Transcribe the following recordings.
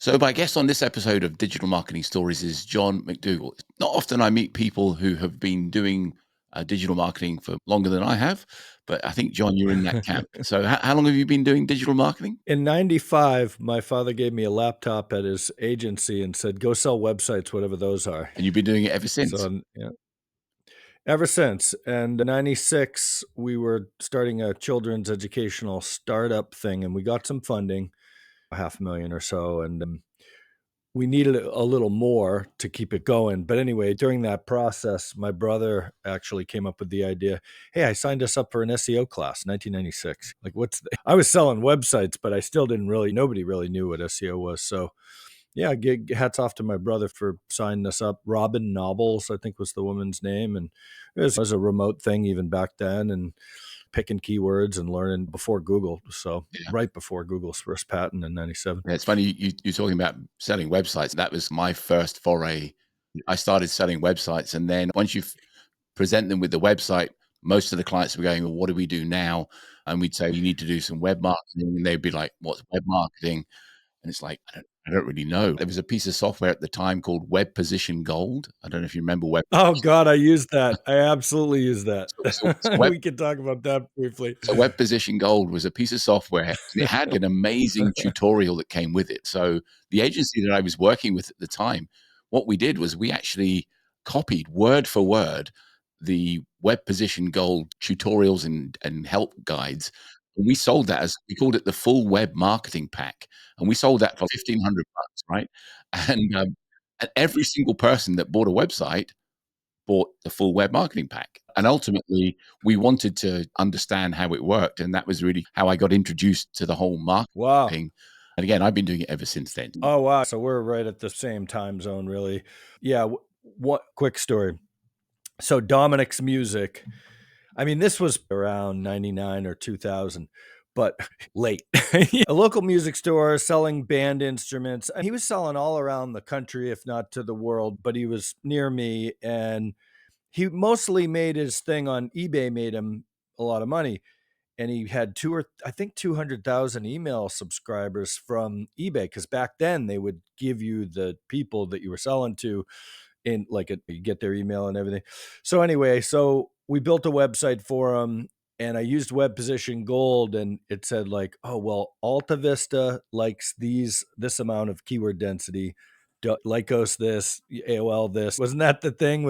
So my guest on this episode of Digital Marketing Stories is John McDougall. Not often I meet people who have been doing digital marketing for longer than I have, but I think, John, you're in that camp. So how long have you been doing digital marketing? In '95, my father gave me a laptop at his agency and said, "Go sell websites, whatever those are." And you've been doing it ever since? So, yeah, ever since. And in '96, we were starting a children's educational startup thing, and we got some funding, 500,000 or so, and we needed a little more to keep it going. But anyway, during that process, my brother actually came up with the idea, "Hey, I signed us up for an SEO class, 1996. Like, I was selling websites, but I still didn't really, nobody really knew what SEO was. So yeah, hats off to my brother for signing us up. Robin Nobles, I think, was the woman's name. And it was a remote thing even back then, and picking keywords and learning before Google. So Yeah. right before Google's first patent in 97. Yeah, it's funny you're talking about selling websites. That was my first foray. I started selling websites, and then once you present them with the website, most of the clients were going, "Well, what do we do now?" And we'd say, "You need to do some web marketing," and they'd be like, "What's web marketing?" And it's like, I don't really know. There was a piece of software at the time called WebPosition Gold. I don't know if you remember Web. Oh God, I used that. I absolutely used that. So Web We could talk about that briefly. so WebPosition Gold was a piece of software, and it had an amazing tutorial that came with it. So the agency that I was working with at the time, what we did was we actually copied word for word the WebPosition Gold tutorials and help guides. And we sold that as we called it the full web marketing pack, and we sold that for $1,500, right? And every single person that bought a website bought the full web marketing pack. And ultimately, we wanted to understand how it worked. And that was really how I got introduced to the whole Wow. marketing. And again, I've been doing it ever since then. Oh wow. So we're right at the same time zone, really. Yeah. What quick story. So Dominic's Music. I mean, this was around 99 or 2000, but late. A local music store selling band instruments. And he was selling all around the country, if not to the world, but he was near me. And he mostly made his thing on eBay, made him a lot of money. And he had I think 200,000 email subscribers from eBay. Cause back then they would give you the people that you were selling to in like you get their email and everything. So anyway, so we built a website for them, and I used WebPosition Gold, and it said like, oh well, Alta Vista likes this amount of keyword density. Lycos this, AOL this. Wasn't that the thing?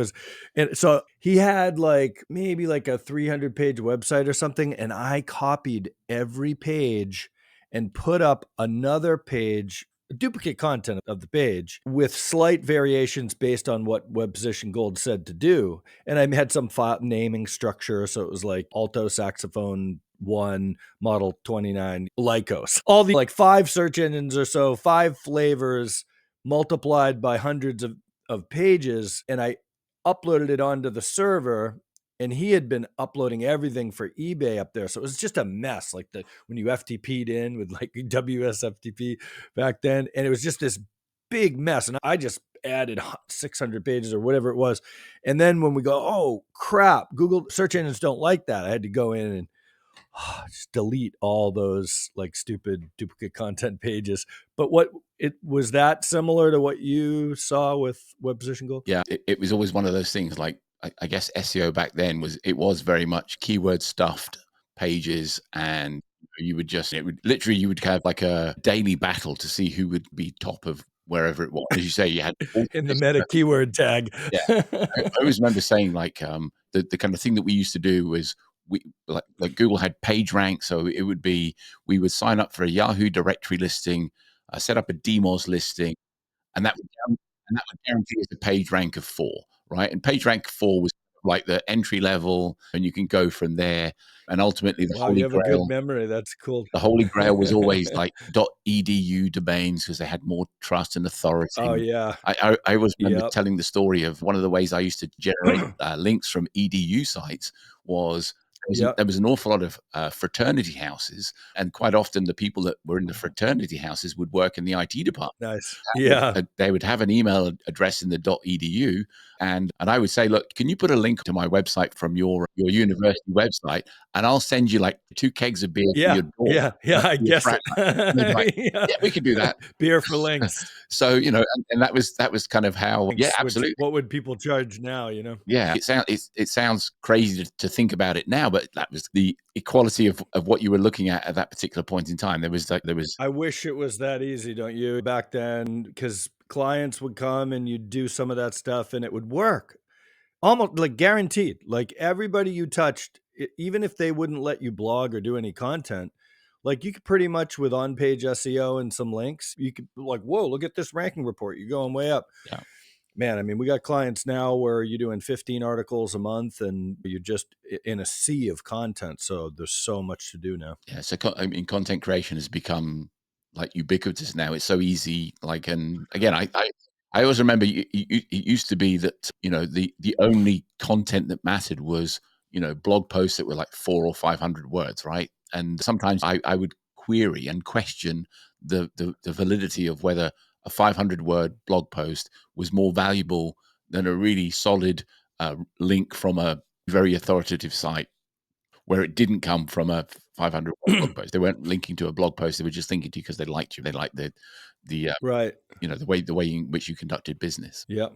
And so he had like maybe like a 300-page website or something, and I copied every page and put up another page, duplicate content of the page with slight variations based on what WebPosition Gold said to do. And I had some file naming structure. So it was like alto saxophone 1, model 29, Lycos. All the like 5 search engines or so, 5 flavors multiplied by hundreds of pages. And I uploaded it onto the server, and he had been uploading everything for eBay up there. So it was just a mess. Like when you FTP'd in with like WSFTP back then, and it was just this big mess. And I just added 600 pages or whatever it was. And then when we go, oh crap, Google search engines don't like that, I had to go in and just delete all those like stupid duplicate content pages. But it was that similar to what you saw with WebPosition Gold? Yeah, it was always one of those things. Like I guess SEO back then was very much keyword stuffed pages, and you would you would have like a daily battle to see who would be top of wherever it was. As you say, you had In the meta keyword tag. Yeah. I always remember saying like the kind of thing that we used to do was we like Google had page rank, so it would be we would sign up for a Yahoo directory listing, set up a DMOZ listing, and that would guarantee us a page rank of 4, right? And page rank 4 was like the entry level, and you can go from there. And ultimately, Wow, you have a good memory. That's cool. the holy grail was always like .edu domains because they had more trust and authority. Oh yeah. I always remember Yep. telling the story of one of the ways I used to generate links from edu sites was Yeah. there was an awful lot of fraternity houses, and quite often the people that were in the fraternity houses would work in the IT department. Nice. Yeah. They would have an email address in the .edu, and I would say, look, can you put a link to my website from your university website, and I'll send you like 2 kegs of beer to Yeah. your door, Yeah. Yeah. I to your guess frat it. night. And they'd be like, Yeah. yeah, we could do that. Beer for links. So, and that was kind of how, yeah, Links, which absolutely. what would people charge now, you know? Yeah, it sounds crazy to think about it now, but that was the equality of what you were looking at that particular point in time. There was I wish it was that easy, don't you? Back then, because clients would come and you'd do some of that stuff and it would work. Almost like guaranteed. Like everybody you touched, even if they wouldn't let you blog or do any content, like you could pretty much with on-page SEO and some links, you could like, whoa, look at this ranking report. You're going way up. yeah. Man, I mean, we got clients now where you're doing 15 articles a month and you're just in a sea of content. So there's so much to do now. Yeah, so I mean, content creation has become like ubiquitous now. It's so easy. Like, and again, I always remember it used to be that the only content that mattered was blog posts that were like 400 or 500 words, right? And sometimes I would query and question the validity of whether a 500-word blog post was more valuable than a really solid link from a very authoritative site, where it didn't come from a 500 blog post. They weren't linking to a blog post. They were just linking to you because they liked you. They liked the Right. the way in which you conducted business. Yeah.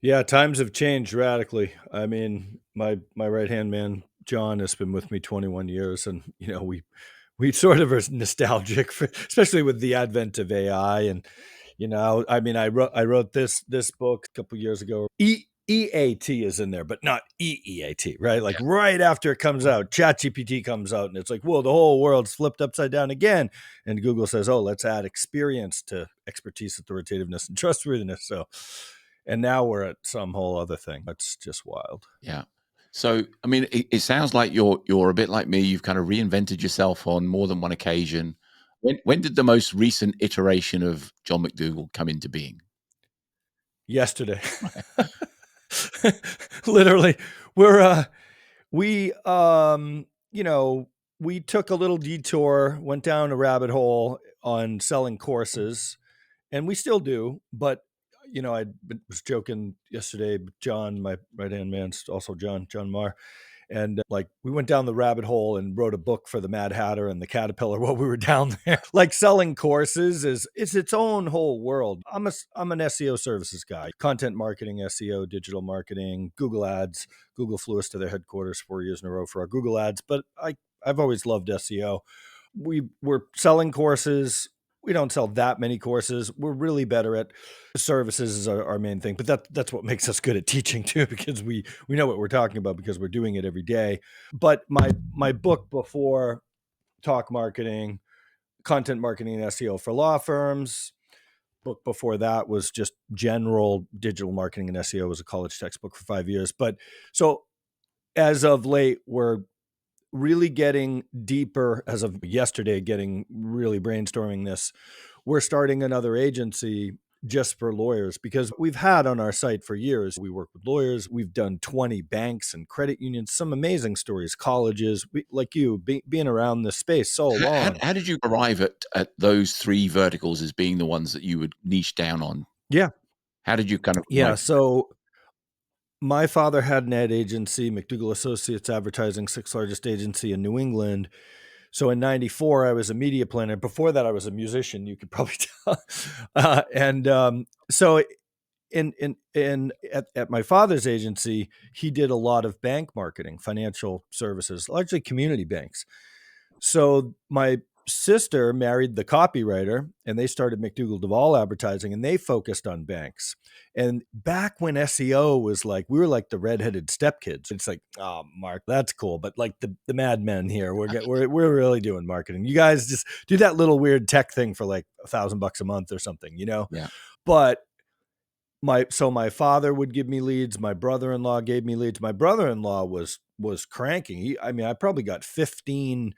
Yeah. Times have changed radically. I mean, my right-hand man, John, has been with me 21 years and, we sort of are nostalgic for, especially with the advent of AI. And, I mean, I wrote this book a couple years ago. EAT is in there, but not EEAT, right? Like right after it comes out, ChatGPT comes out and it's like, whoa, the whole world's flipped upside down again. And Google says, oh, let's add experience to expertise, authoritativeness, and trustworthiness. So, and now we're at some whole other thing. That's just wild. Yeah. So, I mean, it sounds like you're a bit like me. You've kind of reinvented yourself on more than one occasion. When did the most recent iteration of John McDougall come into being? Yesterday. Literally, we're we we took a little detour, went down a rabbit hole on selling courses, and we still do. But I was joking yesterday. John, my right hand man, also John Marr, and like we went down the rabbit hole and wrote a book for the Mad Hatter and the Caterpillar while we were down there. Like selling courses is its own whole world. I'm an SEO services guy, content marketing, SEO, digital marketing, Google Ads. Google flew us to their headquarters 4 years in a row for our Google Ads, but I've always loved SEO. We're selling courses. We don't sell that many courses. We're really better at services is our main thing, but that's what makes us good at teaching too, because we know what we're talking about because we're doing it every day. But my book before, talk marketing, content marketing and SEO for law firms. Book before that was just general digital marketing and SEO. It was a college textbook for 5 years. But so as of late, we're really getting deeper. As of yesterday, getting really brainstorming this. We're starting another agency just for lawyers, because we've had on our site for years. We work with lawyers. We've done 20 banks and credit unions, some amazing stories, colleges, like you being around this space so long. How did you arrive at those 3 verticals as being the ones that you would niche down on? Yeah. How did you kind of Yeah. arrive? So my father had an ad agency, McDougall Associates Advertising, 6th largest agency in New England. So in '94, I was a media planner. Before that, I was a musician. You could probably tell. So at my father's agency, he did a lot of bank marketing, financial services, largely community banks. So my sister married the copywriter, and they started McDougall Duvall Advertising, and they focused on banks. And back when SEO was like, we were like the redheaded stepkids. It's like, oh, Mark, that's cool, but like the madmen here, we're really doing marketing. You guys just do that little weird tech thing for like $1,000 a month or something, Yeah. But my father would give me leads. My brother-in-law gave me leads. My brother-in-law was cranking. I probably got 15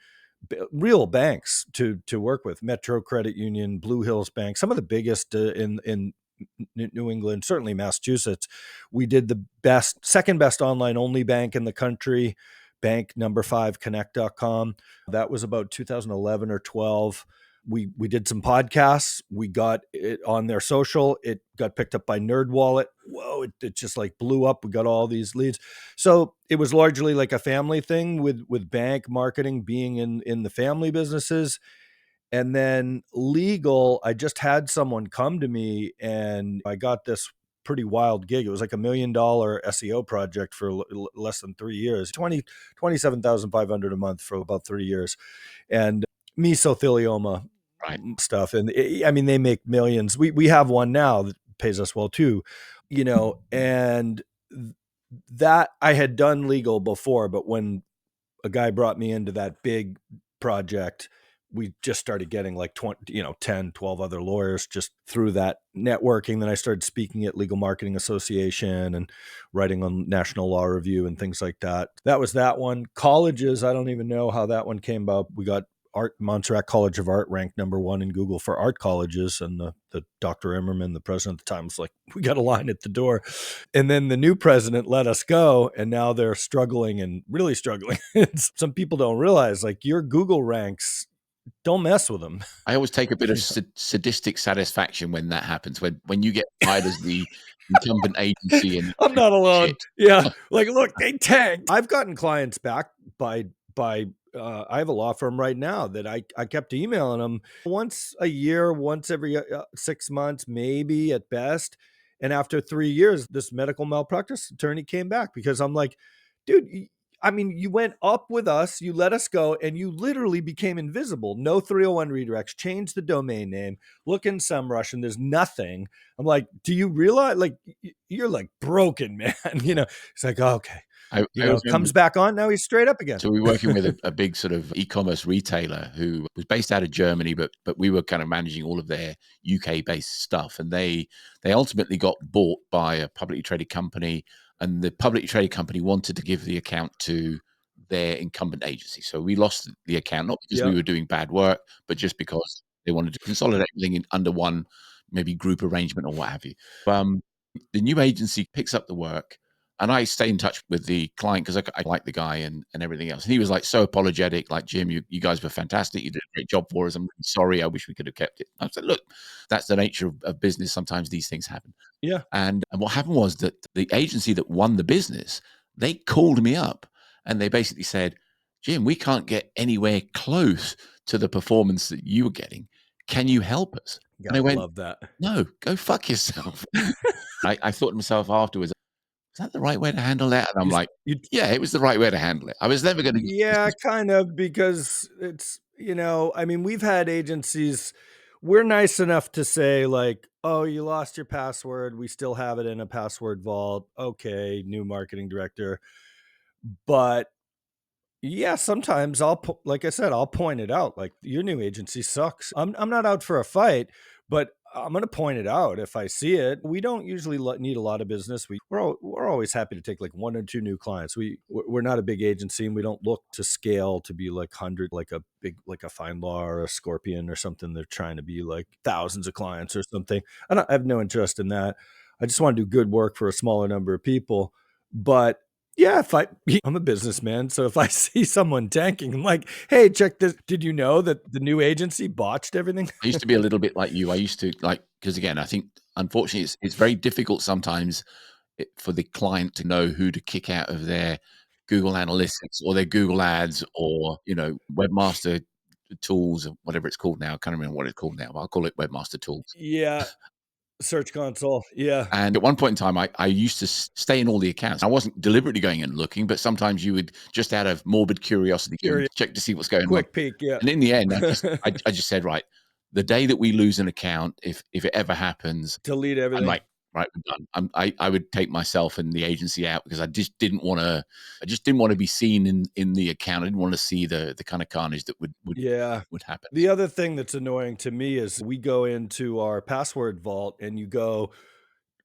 real banks to work with: Metro Credit Union, Blue Hills Bank, some of the biggest in New England, certainly Massachusetts. We did the second best online only bank in the country bank number 5 connect.com. That was about 2011 or 12. We did some podcasts. We got it on their social. It got picked up by NerdWallet. Whoa, it just like blew up. We got all these leads. So it was largely like a family thing with bank marketing being in the family businesses. And then legal, I just had someone come to me and I got this pretty wild gig. It was like $1 million SEO project for less than 3 years, 27,500 a month for about 3 years. And mesothelioma Right. stuff. And I mean, they make millions. We have one now that pays us well too, and that I had done legal before, but when a guy brought me into that big project, we just started getting like 20, 10, 12 other lawyers just through that networking. Then I started speaking at Legal Marketing Association and writing on National Law Review and things like that. That was that one. Colleges, I don't even know how that one came about. We got Montserrat College of Art ranked number 1 in Google for art colleges. And the Dr. Emmerman, the president at the time, was like, we got a line at the door. And then the new president let us go. And now they're struggling and really struggling. Some people don't realize, like, your Google ranks, don't mess with them. I always take a bit of sadistic satisfaction when that happens, when you get hired as the incumbent agency and I'm not alone. shit. Yeah. Like, look, they tanked. I've gotten clients back by I have a law firm right now that I kept emailing them once a year, once every 6 months, maybe at best. And after 3 years, this medical malpractice attorney came back because I'm like, dude, I mean, you went up with us, you let us go, and you literally became invisible. No 301 redirects, changed the domain name, look in SEMrush, and there's nothing. I'm like, do you realize, like, you're like broken, man? It's like, oh, okay. I Comes back on, now he's straight up again. So we were working with a big sort of e-commerce retailer who was based out of Germany, but we were kind of managing all of their UK-based stuff. And they ultimately got bought by a publicly traded company, and the publicly traded company wanted to give the account to their incumbent agency. So we lost the account, not because we were doing bad work, but just because they wanted to consolidate everything under one maybe group arrangement or what have you. The new agency picks up the work. And I stay in touch with the client because I like the guy and everything else. And he was like so apologetic, like, Jim, you guys were fantastic. You did a great job for us. I'm really sorry. I wish we could have kept it. I said, look, that's the nature of business. Sometimes these things happen. Yeah. And what happened was that the agency that won the business, they called me up and they basically said, Jim, we can't get anywhere close to the performance that you were getting. Can you help us? God, and I went, love that. No, go fuck yourself. I thought to myself afterwards, is that the right way to handle that? And I'm like, yeah, it was the right way to handle it. I was never going to. Yeah, kind of, because it's, I mean, we've had agencies, we're nice enough to say, like, oh, you lost your password. We still have it in a password vault. Okay, new marketing director. But yeah, sometimes like I said, I'll point it out. Like, your new agency sucks. I'm not out for a fight, but I'm going to point it out if I see it. We don't usually need a lot of business. We're always happy to take like 1 or 2 new clients. We're not a big agency, and we don't look to scale to be like 100, like a big, like a Fine Law or a Scorpion or something. They're trying to be like thousands of clients or something. I have no interest in that. I just want to do good work for a smaller number of people. But yeah, I'm a businessman, so if I see someone tanking, I'm like, hey, check this. Did you know that the new agency botched everything? I used to be a little bit like you. I used to because again, I think unfortunately it's very difficult sometimes for the client to know who to kick out of their Google Analytics or their Google Ads or, Webmaster Tools or whatever it's called now. I can't remember what it's called now, but I'll call it Webmaster Tools. Yeah. Search Console. Yeah. And at one point in time, I used to stay in all the accounts. I wasn't deliberately going and looking, but sometimes you would just out of morbid curiosity check to see what's going on. Quick peek, yeah. And in the end, I just said, right, the day that we lose an account, if it ever happens, delete everything. I'm like, right, we're done. I would take myself and the agency out because I just didn't want to be seen in the account. I didn't want to see the kind of carnage that would happen. The other thing that's annoying to me is we go into our password vault and you go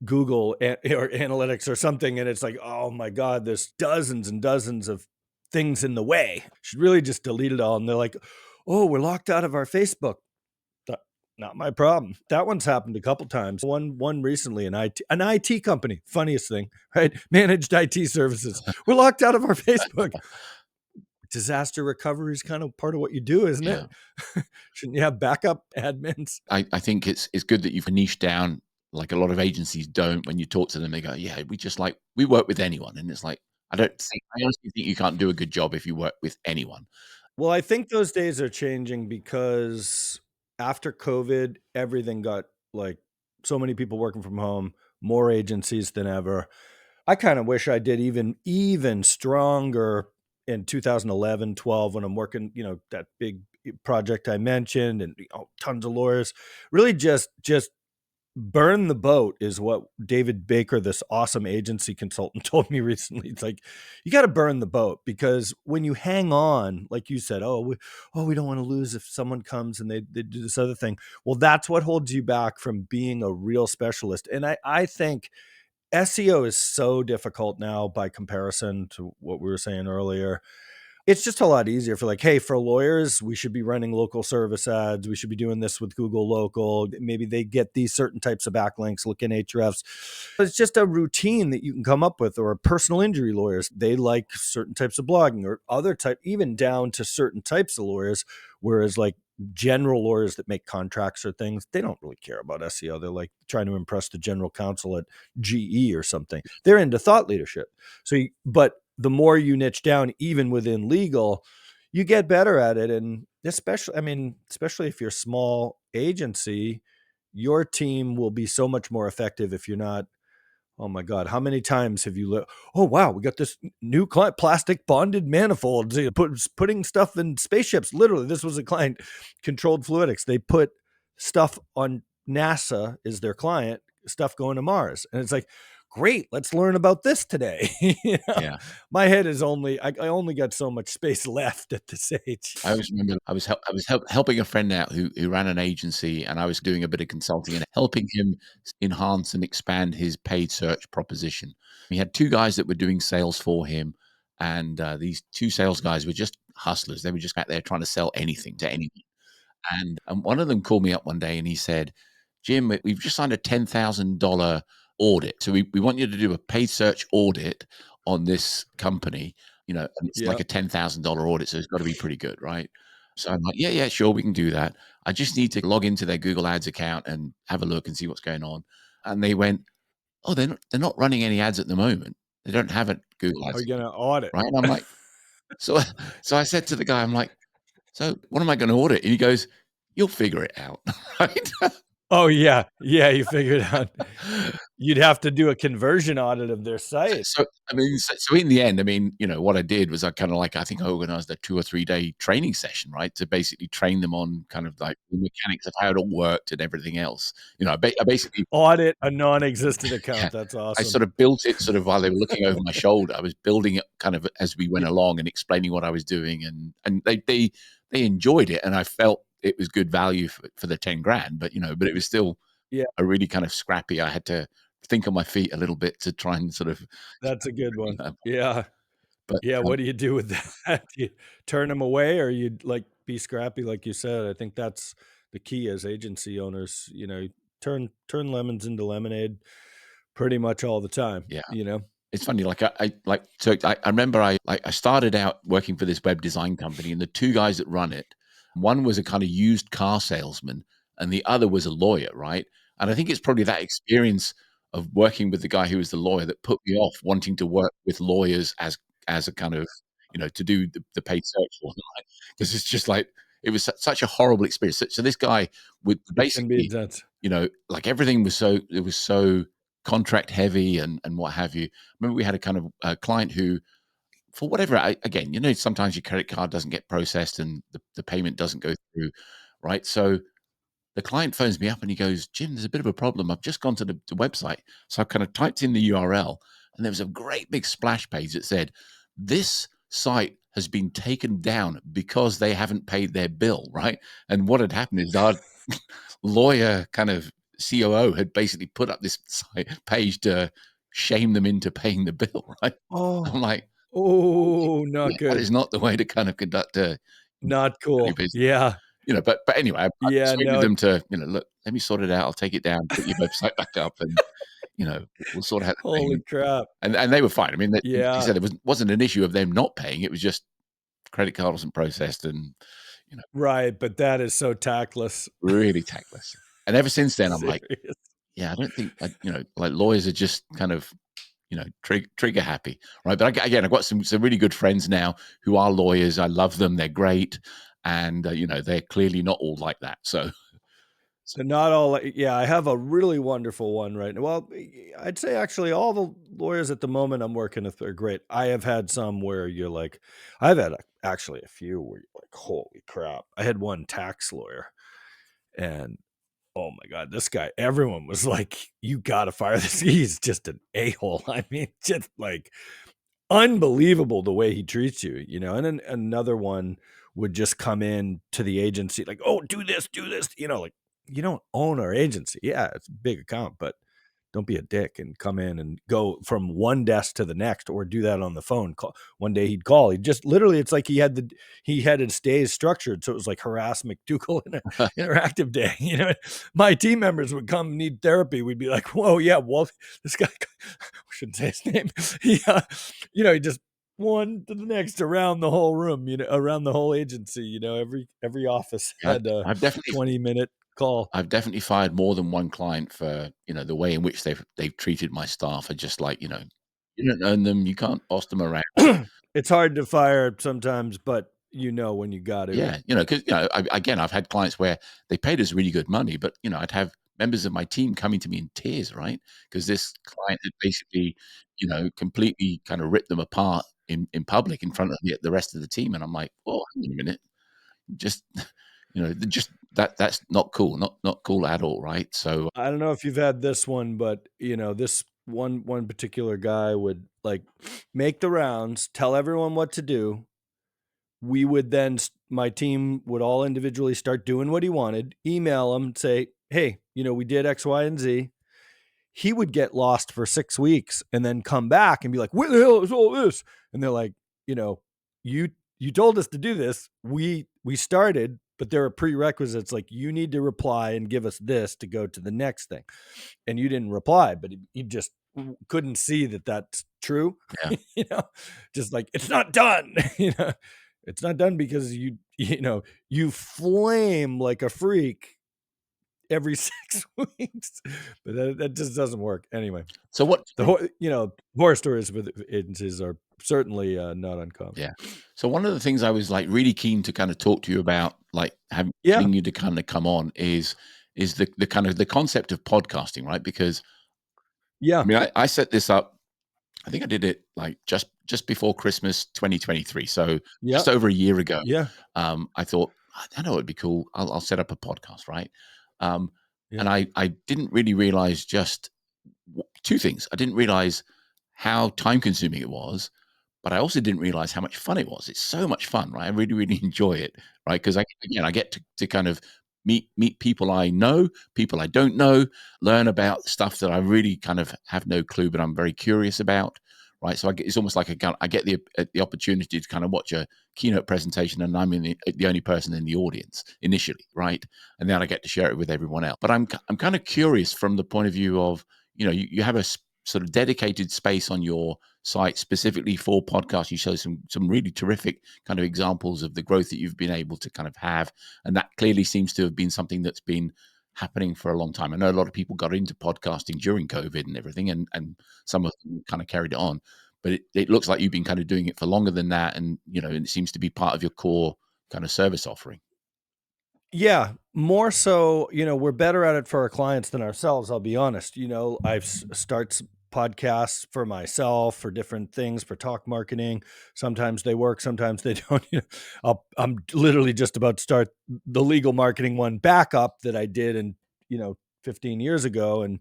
Google or Analytics or something, and it's like, oh my God, there's dozens and dozens of things in the way. Should really just delete it all. And they're like, oh, we're locked out of our Facebook. Not my problem. That one's happened a couple times. One recently, an IT company. Funniest thing, right? Managed IT services. We're locked out of our Facebook. disaster recovery is kind of part of what you do, isn't Yeah. it? Shouldn't you have backup admins? I think it's good that you've niched down, like a lot of agencies don't. When you talk to them, they go, "Yeah, we work with anyone." And it's like, I honestly think you can't do a good job if you work with anyone. Well, I think those days are changing because after COVID, everything got like so many people working from home, more agencies than ever. I kind of wish I did even stronger in 2011, 12 when I'm working, that big project I mentioned and tons of lawyers. Really just burn the boat is what David Baker, this awesome agency consultant, told me recently. It's like you got to burn the boat because when you hang on, like you said, we don't want to lose if someone comes and they do this other thing. Well, that's what holds you back from being a real specialist. And I think SEO is so difficult now by comparison to what we were saying earlier. It's just a lot easier for like, hey, for lawyers, we should be running local service ads. We should be doing this with Google Local. Maybe they get these certain types of backlinks, look in Ahrefs. It's just a routine that you can come up with. Or personal injury lawyers, they like certain types of blogging or other type, even down to certain types of lawyers. Whereas like general lawyers that make contracts or things, they don't really care about SEO. They're like trying to impress the general counsel at GE or something. They're into thought leadership. But the more you niche down, even within legal, you get better at it. And especially if you're a small agency, your team will be so much more effective if you're not, oh my God, how many times have you oh wow, we got this new client, plastic bonded manifolds, putting stuff in spaceships. Literally, this was a client, Controlled Fluidics. They put stuff on NASA is their client, stuff going to Mars. And it's like, great, let's learn about this today. Yeah. My head is I only got so much space left at this age. I always remember helping a friend out who ran an agency, and I was doing a bit of consulting and helping him enhance and expand his paid search proposition. He had 2 guys that were doing sales for him, and these 2 sales guys were just hustlers. They were just out there trying to sell anything to anyone. And one of them called me up one day and he said, "Jim, we've just signed a $10,000 audit. So we want you to do a paid search audit on this company, and it's like Yeah. a $10,000 audit. So it's got to be pretty good, right?" So I'm like, yeah, sure, we can do that. I just need to log into their Google Ads account and have a look and see what's going on. And they went, "Oh, they're not running any ads at the moment. They don't have a Google Are Ads you going account." to audit? Right. And I'm like, so, so I said to the guy, I'm like, "So what am I going to audit?" And he goes, "You'll figure it out." Right. Oh yeah. Yeah. You figured out you'd have to do a conversion audit of their site. So in the end, what I did was I think I organized a 2 or 3 day training session, right? To basically train them on kind of like the mechanics of how it all worked and everything else. I basically Audit a non-existent yeah, account. That's I awesome. sort of built it sort of while they were looking over my shoulder. I was building it kind of as we went along and explaining what I was doing, and they enjoyed it, and I felt it was good value for the 10 grand, but it was still Yeah, a really kind of scrappy. I had to think on my feet a little bit to try and sort of, that's a good one. uh, Yeah. but Yeah, what do you do with that? Do you turn them away or you like be scrappy like you said? I think that's the key as agency owners, turn lemons into lemonade pretty much all the time, yeah. you know? It's funny, like I remember I started out working for this web design company, and the 2 guys that run it, one was a kind of used car salesman, and the other was a lawyer, right? And I think it's probably that experience of working with the guy who was the lawyer that put me off wanting to work with lawyers as a kind of, to do the paid search for them, right? Because it's just like it was such a horrible experience. So this guy would It can be basically, intense. like everything was so contract heavy and what have you. Remember we had a kind of client who, for whatever, again, sometimes your credit card doesn't get processed and the payment doesn't go through, right? So the client phones me up and he goes, "Jim, there's a bit of a problem. I've just gone to the website." So I kind of typed in the URL and there was a great big splash page that said, "This site has been taken down because they haven't paid their bill," right? And what had happened is our lawyer kind of COO had basically put up this page to shame them into paying the bill, right? I'm Oh. like, Oh, yeah, not that is good. not the way to kind of conduct Not any cool. business. Yeah. But anyway, I Yeah, persuaded no, them to, "Look, let me sort it out. I'll take it down, put your website back up, and, we'll sort out the holy payment." crap. And they were fine. I mean, like you Yeah. said, it wasn't an issue of them not paying. It was just credit card wasn't processed, and Right, but that is so tactless. really tactless. And ever since then, I'm like, Serious. yeah, I don't think, like lawyers are just kind of, trigger happy, right? But again, I've got some really good friends now who are lawyers. I love them; they're great, and they're clearly not all like that. So They're not all yeah, I have a really wonderful one right now. Well, I'd say actually all the lawyers at the moment I'm working with are great. I have had some where you're like, I've had actually a few where you're like, holy crap. I had one tax lawyer and oh my God, this guy, everyone was like, you gotta fire this. He's just an a-hole. I mean, just like unbelievable the way he treats you, and then another one would just come in to the agency like, "Oh, do this," like, "You don't own our agency." Yeah, it's a big account, but don't be a dick and come in and go from one desk to the next or do that on the phone. One day he'd call. He'd just literally, it's like he had his days structured. So it was like harass McDougall in an interactive day. My team members would come need therapy. We'd be like, whoa, yeah, well, this guy, we shouldn't say his name. He just one to the next around the whole room, around the whole agency, every office yeah, had a I've definitely 20-minute call. I've definitely fired more than one client for, the way in which they've treated my staff are just like, you don't own them, you can't boss them around. It's hard to fire sometimes, but when you got to. Yeah, because again, I've had clients where they paid us really good money, but I'd have members of my team coming to me in tears, right? Because this client had basically, completely kind of ripped them apart in public in front of the rest of the team, and I'm like, "Oh, hang on a minute, just just that's not cool, not cool at all, right?" So I don't know if you've had this one, but this one particular guy would like make the rounds, tell everyone what to do. We would then my team would all individually start doing what he wanted, email him, say, "Hey, we did X, Y, and Z." He would get lost for 6 weeks and then come back and be like, "What the hell is all this?" And they're like, you know, "You you told us to do this. We started, but there are prerequisites like you need to reply and give us this to go to the next thing." And you didn't reply, but he just couldn't see that that's true. yeah. you know, just like it's not done. It's not done because you flame like a freak every 6 weeks, but that just doesn't work. Anyway, So what horror stories with agencies are certainly not uncommon. Yeah. So one of the things I was like really keen to kind of talk to you about, like Yeah, having you to kind of come on is the kind of the concept of podcasting, right? Because I yeah, mean, I set this up. I think I did it like just before Christmas 2023. So yeah, just over a year ago. yeah, I thought, I know it'd be cool. I'll set up a podcast, right? Um, yeah. and I didn't really realize just two things. I didn't realize how time consuming it was, but I also didn't realize how much fun it was. It's so much fun, right? I really, really enjoy it, right? Because I get to kind of meet people I know, people I don't know, learn about stuff that I really kind of have no clue, but I'm very curious about, right? So it's almost like I get the opportunity to kind of watch a keynote presentation, and I'm the only person in the audience initially, right? And then I get to share it with everyone else. But I'm kind of curious from the point of view of you have a sort of dedicated space on your site specifically for podcasts. You show some really terrific kind of examples of the growth that you've been able to kind of have, and that clearly seems to have been something that's been happening for a long time. I know a lot of people got into podcasting during COVID and everything, and some of them kind of carried it on, but it looks like you've been kind of doing it for longer than that, and it seems to be part of your core kind of service offering. Yeah, more so, we're better at it for our clients than ourselves, I'll be honest. I've starts podcasts for myself for different things for talk marketing. Sometimes they work, sometimes they don't. I'm literally just about to start the legal marketing one back up that I did in, 15 years ago and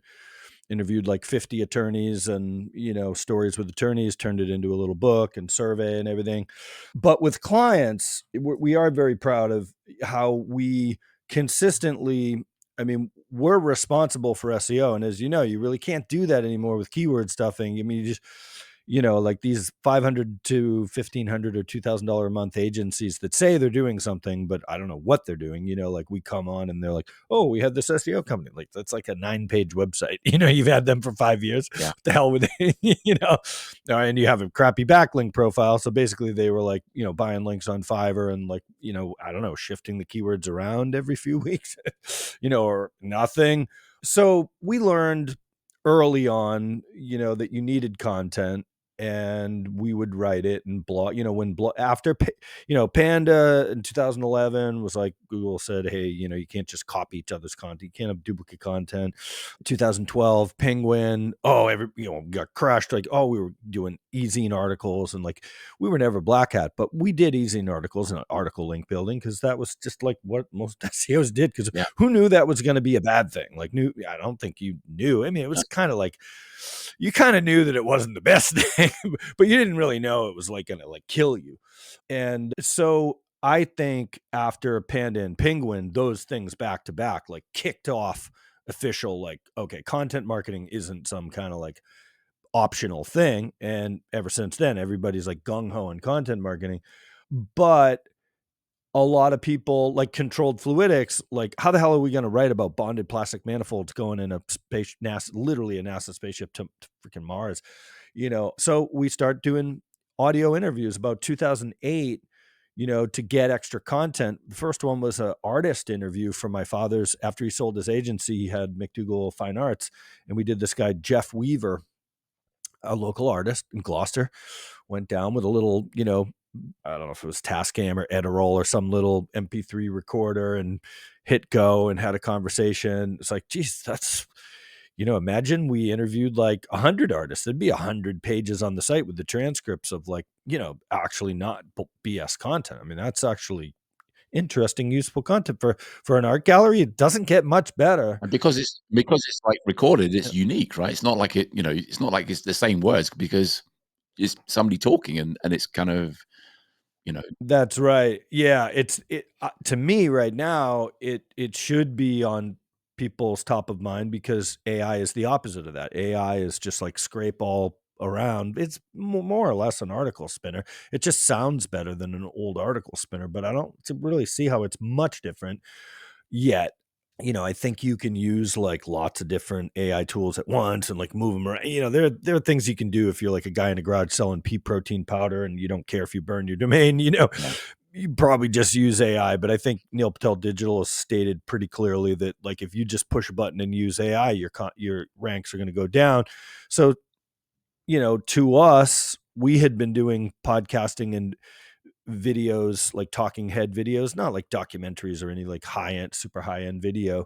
interviewed like 50 attorneys and, stories with attorneys, turned it into a little book and survey and everything. But with clients, we are very proud of how we consistently, I mean, we're responsible for SEO. And as you know, you really can't do that anymore with keyword stuffing. I mean, like these $500 to $1,500 or $2,000 a month agencies that say they're doing something, but I don't know what they're doing. Like we come on and they're like, oh, we had this SEO company. Like that's like a 9-page website. You've had them for 5 years. Yeah. What the hell with it? And you have a crappy backlink profile. So basically they were like, buying links on Fiverr and like, I don't know, shifting the keywords around every few weeks, or nothing. So we learned early on, that you needed content, and we would write it and blog, after, Panda in 2011 was like, Google said, hey, you can't just copy each other's content. You can't have duplicate content. 2012 Penguin, got crushed. Like, we were doing e-zine articles, and like, we were never Black Hat, but we did e-zine articles and article link building, because that was just like what most SEOs did, because who knew that was going to be a bad thing? Like, I don't think you knew. I mean, it was kind of like, you kind of knew that it wasn't the best thing, but you didn't really know it was like going to like kill you. And so I think after Panda and Penguin, those things back to back, like kicked off official, like, okay, content marketing isn't some kind of like optional thing. And ever since then, everybody's like gung-ho on content marketing. But a lot of people like controlled fluidics, like, how the hell are we going to write about bonded plastic manifolds going in a space, NASA, literally a NASA spaceship to freaking Mars, So we start doing audio interviews about 2008, to get extra content. The first one was an artist interview from my father's. After he sold his agency, he had McDougall Fine Arts, and we did this guy, Jeff Weaver, a local artist in Gloucester, went down with a little, I don't know if it was Tascam or Edirol or some little MP3 recorder, and hit go and had a conversation. It's like, geez, that's, imagine we interviewed like 100 artists. There'd be 100 pages on the site with the transcripts of like, actually not BS content. I mean, that's actually interesting, useful content for an art gallery. It doesn't get much better. And because it's like recorded, it's unique, right? It's not like it's not like it's the same words, because it's somebody talking, and it's kind of, That's right. Yeah, it to me right now, it should be on people's top of mind, because AI is the opposite of that. AI is just like scrape all around. It's more or less an article spinner. It just sounds better than an old article spinner, but I don't really see how it's much different yet. I think you can use like lots of different AI tools at once and like move them around. There are things you can do if you're like a guy in a garage selling pea protein powder and you don't care if you burn your domain. You probably just use AI. But I think Neil Patel Digital has stated pretty clearly that like if you just push a button and use AI, your ranks are going to go down. So, to us, we had been doing podcasting and videos, like talking head videos, not like documentaries or any like super high end video.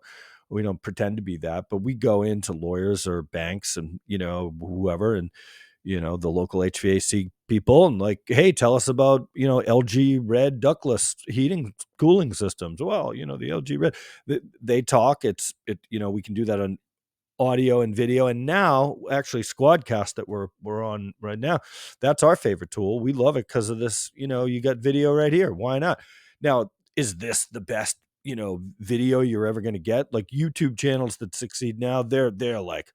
We don't pretend to be that, but we go into lawyers or banks and, whoever, and, the local HVAC people, and like, hey, tell us about, LG Red ductless heating cooling systems. Well, the LG Red, they talk, we can do that on audio and video. And now actually Squadcast that we're on right now, that's our favorite tool. We love it because of this, you got video right here. Why not? Now, is this the best, video you're ever going to get? Like YouTube channels that succeed now, they're like,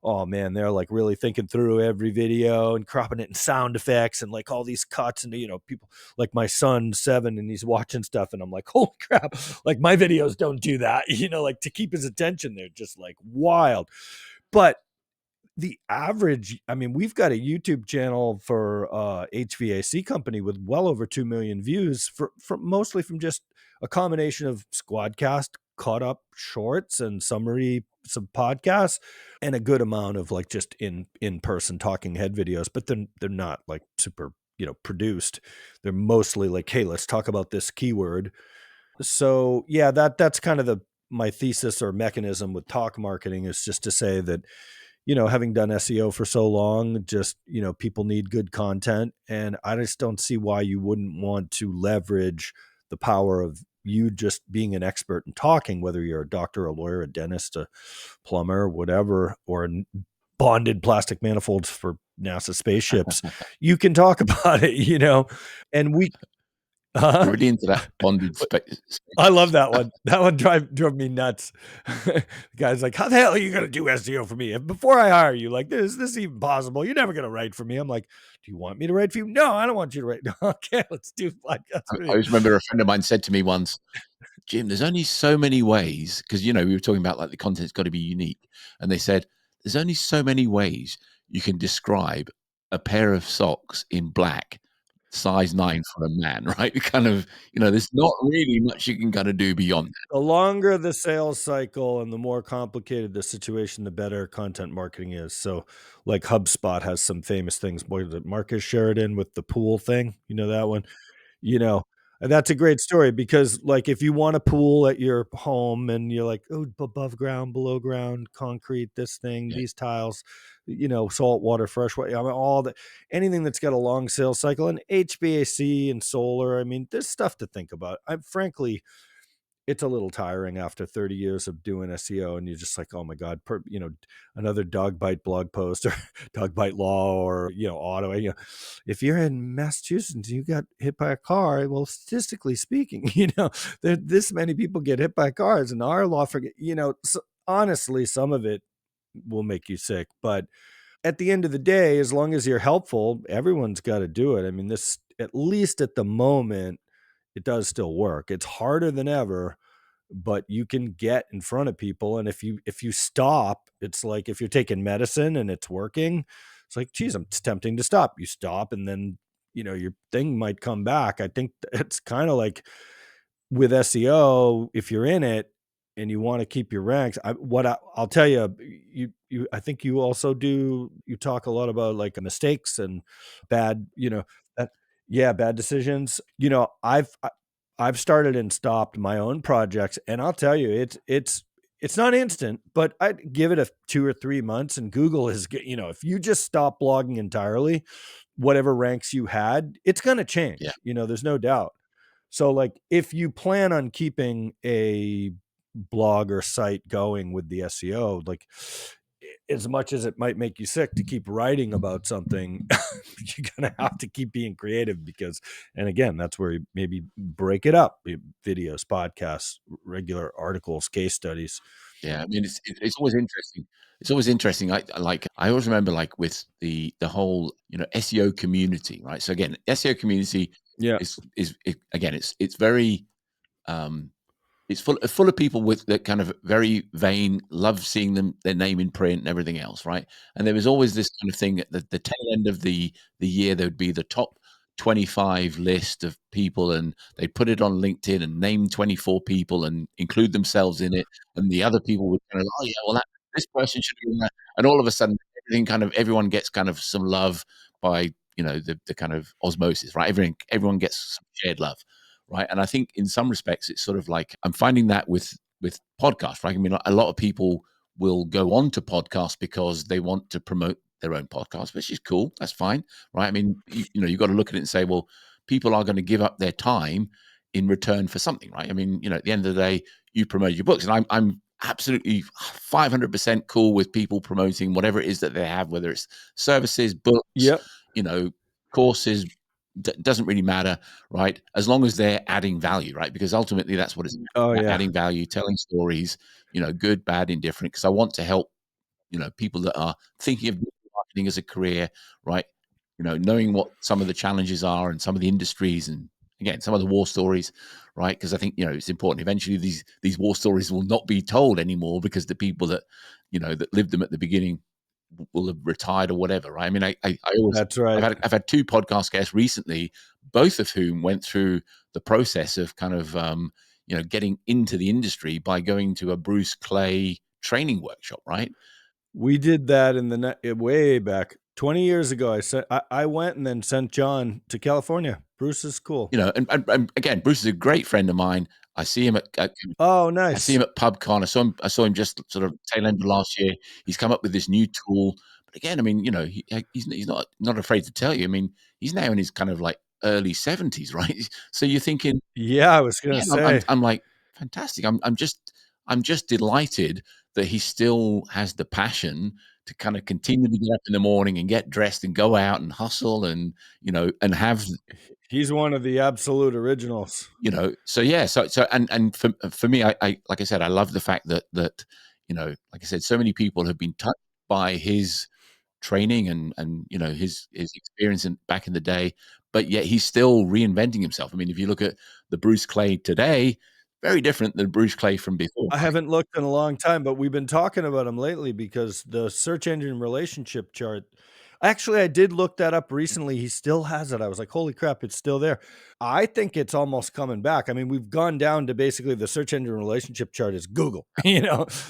oh man, they're like really thinking through every video and cropping it in sound effects and like all these cuts. And, people like my son 7 and he's watching stuff and I'm like, holy crap, like my videos don't do that, like to keep his attention. They're just like wild. But the average, I mean, we've got a YouTube channel for HVAC company with well over 2 million views for mostly from just a combination of Squadcast, caught up shorts and summary, some podcasts, and a good amount of like just in person talking head videos. But then they're not like super, produced. They're mostly like, hey, let's talk about this keyword. So yeah, that's kind of my thesis or mechanism with talk marketing, is just to say that, having done SEO for so long, just, people need good content. And I just don't see why you wouldn't want to leverage the power of you just being an expert in talking, whether you're a doctor, a lawyer, a dentist, a plumber, whatever, or bonded plastic manifolds for NASA spaceships. You can talk about it, and Uh-huh. You're really into that bonded I space. love that one. That one drove me nuts. The guy's like, "How the hell are you gonna do SEO for me? If before I hire you, like, is this even possible? You're never gonna write for me." I'm like, "Do you want me to write for you?" "No, I don't want you to write." "Okay, let's do podcast for I me." always remember a friend of mine said to me once, Jim, there's only so many ways, because we were talking about like the content's got to be unique, and they said there's only so many ways you can describe a pair of socks in black, size 9 for a man, right? Kind of, there's not really much you can kind of do beyond that. The longer the sales cycle and the more complicated the situation, the better content marketing is. So, like HubSpot has some famous things. What is it? Marcus Sheridan with the pool thing. You know that one? You know, and that's a great story because, like, if you want a pool at your home and you're like, "Oh, above ground, below ground, concrete, this thing, Yeah, these tiles, salt water, fresh water," I mean, all the anything that's got a long sales cycle and HVAC and solar, I mean, there's stuff to think about. I frankly, it's a little tiring after 30 years of doing SEO and you're just like, "Oh my God, another dog bite blog post or dog bite law or, auto, if you're in Massachusetts and you got hit by a car, well, statistically speaking, there this many people get hit by cars and our law forget, honestly, some of it will make you sick, but at the end of the day, as long as you're helpful, everyone's got to do it. I mean, this, at least at the moment, it does still work. It's harder than ever, but you can get in front of people. And if you stop, it's like if you're taking medicine and it's working, it's like, geez, it's tempting to stop. You stop and then your thing might come back. I think it's kind of like with SEO, if you're in it and you want to keep your ranks, I'll tell you, I think you also you talk a lot about like mistakes and bad, that, yeah, bad decisions. I've started and stopped my own projects, and I'll tell you, it's not instant, but I'd give it a 2 or 3 months. And Google is, if you just stop blogging entirely, whatever ranks you had, it's going to yeah, change. There's no doubt. So, like, if you plan on keeping a blog or site going with the SEO, like, as much as it might make you sick to keep writing about something, you're gonna have to keep being creative because, and again, that's where you maybe break it up: videos, podcasts, regular articles, case studies. yeah. I mean, it's always interesting. It's always interesting. I always remember like with the whole SEO community, right? So again, SEO community Yeah. again, it's very um it's full of people with that kind of very vain, love seeing their name in print and everything else, right? And there was always this kind of thing at the tail end of the year, there would be the top 25 list of people, and they put it on LinkedIn and name 24 people and include themselves in it. And the other people would kind of, oh yeah, well this person should be in there. And all of a sudden, everyone gets kind of some love by the kind of osmosis, right? Everyone gets some shared love, right? And I think in some respects, it's sort of like I'm finding that with podcasts, right? I mean, a lot of people will go on to podcasts because they want to promote their own podcast, which is cool. That's fine, right? I mean, you've got to look at it and say, well, people are going to give up their time in return for something, right? I mean, at the end of the day, you promote your books, and I'm absolutely 500% cool with people promoting whatever it is that they have, whether it's services, books, Yep. you know, courses, doesn't really matter, right? As long as they're adding value, right? Because ultimately that's what it's Oh about, yeah. adding value, telling stories, good, bad, indifferent. Because I want to help, people that are thinking of marketing as a career, right? Knowing what some of the challenges are and some of the industries, and again, some of the war stories, right? Because I think it's important. Eventually, these war stories will not be told anymore because the people that that lived them at the beginning will have retired or whatever, right? I mean, I always That's right. I've had two podcast guests recently, both of whom went through the process of kind of getting into the industry by going to a Bruce Clay training workshop, right? We did that in the way back 20 years ago. I went and then sent John to California. Bruce is cool. And again, Bruce is a great friend of mine. I see him Oh, I see him nice. at PubCon. I saw him just sort of tail end of last year. He's come up with this new tool. But again, I mean, he's not afraid to tell you. I mean, he's now in his kind of like early 70s, right? So you're thinking, Yeah, I was gonna yeah, I'm say. I'm like, fantastic. I'm just delighted that he still has the passion to kind of continue to get up in the morning and get dressed and go out and hustle and and have He's one of the absolute originals. So yeah, and for me, I like I said, I love the fact that like I said, so many people have been touched by his training and his experience back in the day, but yet he's still reinventing himself. I mean, if you look at the Bruce Clay today, very different than Bruce Clay from before, I right? haven't looked in a long time, but we've been talking about him lately because the search engine relationship chart, actually, I did look that up recently. He still has it. I was like, holy crap, it's still there. I think it's almost coming back. I mean, we've gone down to basically the search engine relationship chart is Google,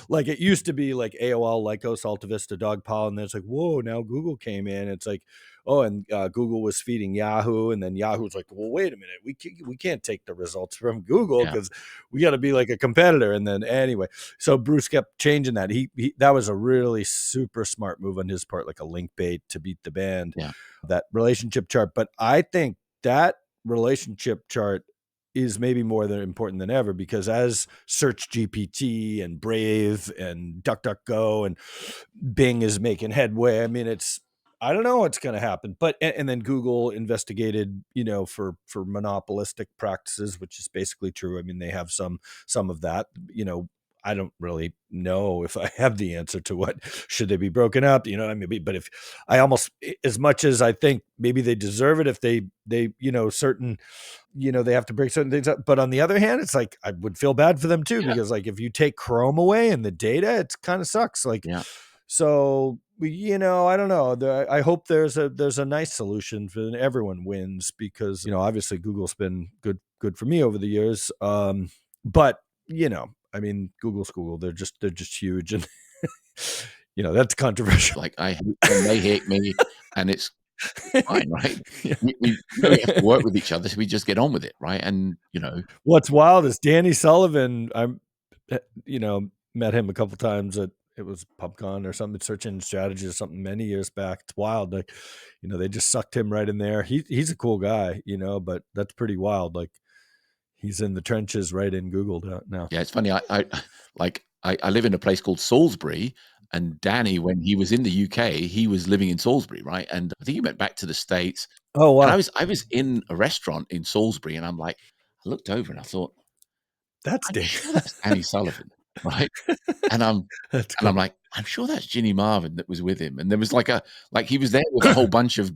like it used to be like AOL, Lycos, AltaVista, Dogpile. And then it's like, whoa, now Google came in. It's like, oh, and Google was feeding Yahoo. And then Yahoo's like, well, wait a minute. We can't take the results from Google Yeah, because we got to be like a competitor. And then anyway, so Bruce kept changing that. He that was a really super smart move on his part, like a link bait to beat the band, yeah, that relationship chart. But I think that relationship chart is maybe more than important than ever, because as Search GPT and Brave and DuckDuckGo and Bing is making headway, I mean, I don't know what's going to happen, but and then Google investigated, for monopolistic practices, which is basically true. I mean, they have some of that. I don't really know if I have the answer to what should they be broken up. I mean, but if I almost, as much as I think maybe they deserve it, if they certain, they have to break certain things up. But on the other hand, it's like I would feel bad for them too, yeah, because like if you take Chrome away and the data, it kind of sucks. Like, yeah. so, I don't know. I hope there's a nice solution for everyone wins, because obviously Google's been good for me over the years. But I mean, Google's Google. They're just huge, and that's controversial. Like I hate them, they hate me, and it's fine, right? Yeah. We know we have to work with each other, so we just get on with it, right? And What's wild is Danny Sullivan. Eh, you know, met him a couple times at, it was PubCon or something, Search Engine Strategies or something many years back. It's wild. Like, they just sucked him right in there. He's a cool guy, but that's pretty wild. Like, he's in the trenches right in Google now. yeah, it's funny. I live in a place called Salisbury, and Danny, when he was in the UK, he was living in Salisbury, right? And I think he went back to the States. Oh And wow, I was in a restaurant in Salisbury, and I looked over and I thought, that's I'm Danny. sure that's Danny Sullivan, right? And I'm That's and I'm cool. like, I'm sure that's Ginny Marvin that was with him. And there was like he was there with a whole bunch of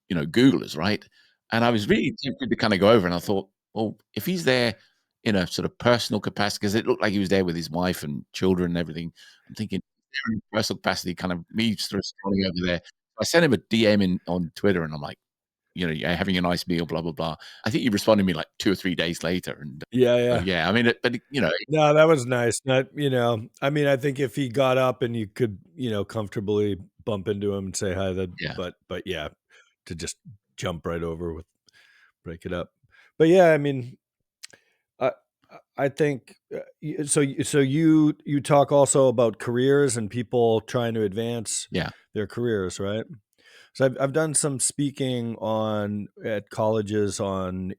Googlers, right? And I was really tempted to kind of go over, and I thought, well, if he's there in a sort of personal capacity, because it looked like he was there with his wife and children and everything. I'm thinking, in personal capacity, kind of me sort of strolling over there. I sent him a DM on Twitter, and I'm like, yeah, having a nice meal, blah blah blah. I think he responded to me like 2 or 3 days later, and Yeah, so yeah. yeah, I mean, No, that was nice. Not, I mean, I think if he got up and you could, comfortably bump into him and say hi, that, yeah, but yeah, to just jump right over with, break it up. But yeah, I mean, I I think, so you talk also about careers and people trying to advance yeah. their careers, right? So I've done some speaking on at colleges on,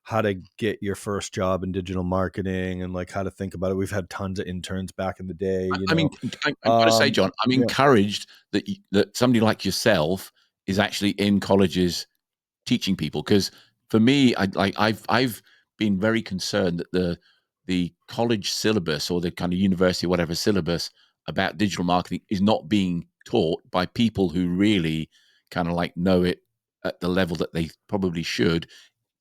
how to get your first job in digital marketing and like how to think about it. We've had tons of interns back in the day, I mean, I've got to say, John, I'm Yeah. encouraged that somebody like yourself is actually in colleges teaching people. Because for me, I've been very concerned that the college syllabus or the kind of university whatever syllabus about digital marketing is not being taught by people who really kind of like know it at the level that they probably should.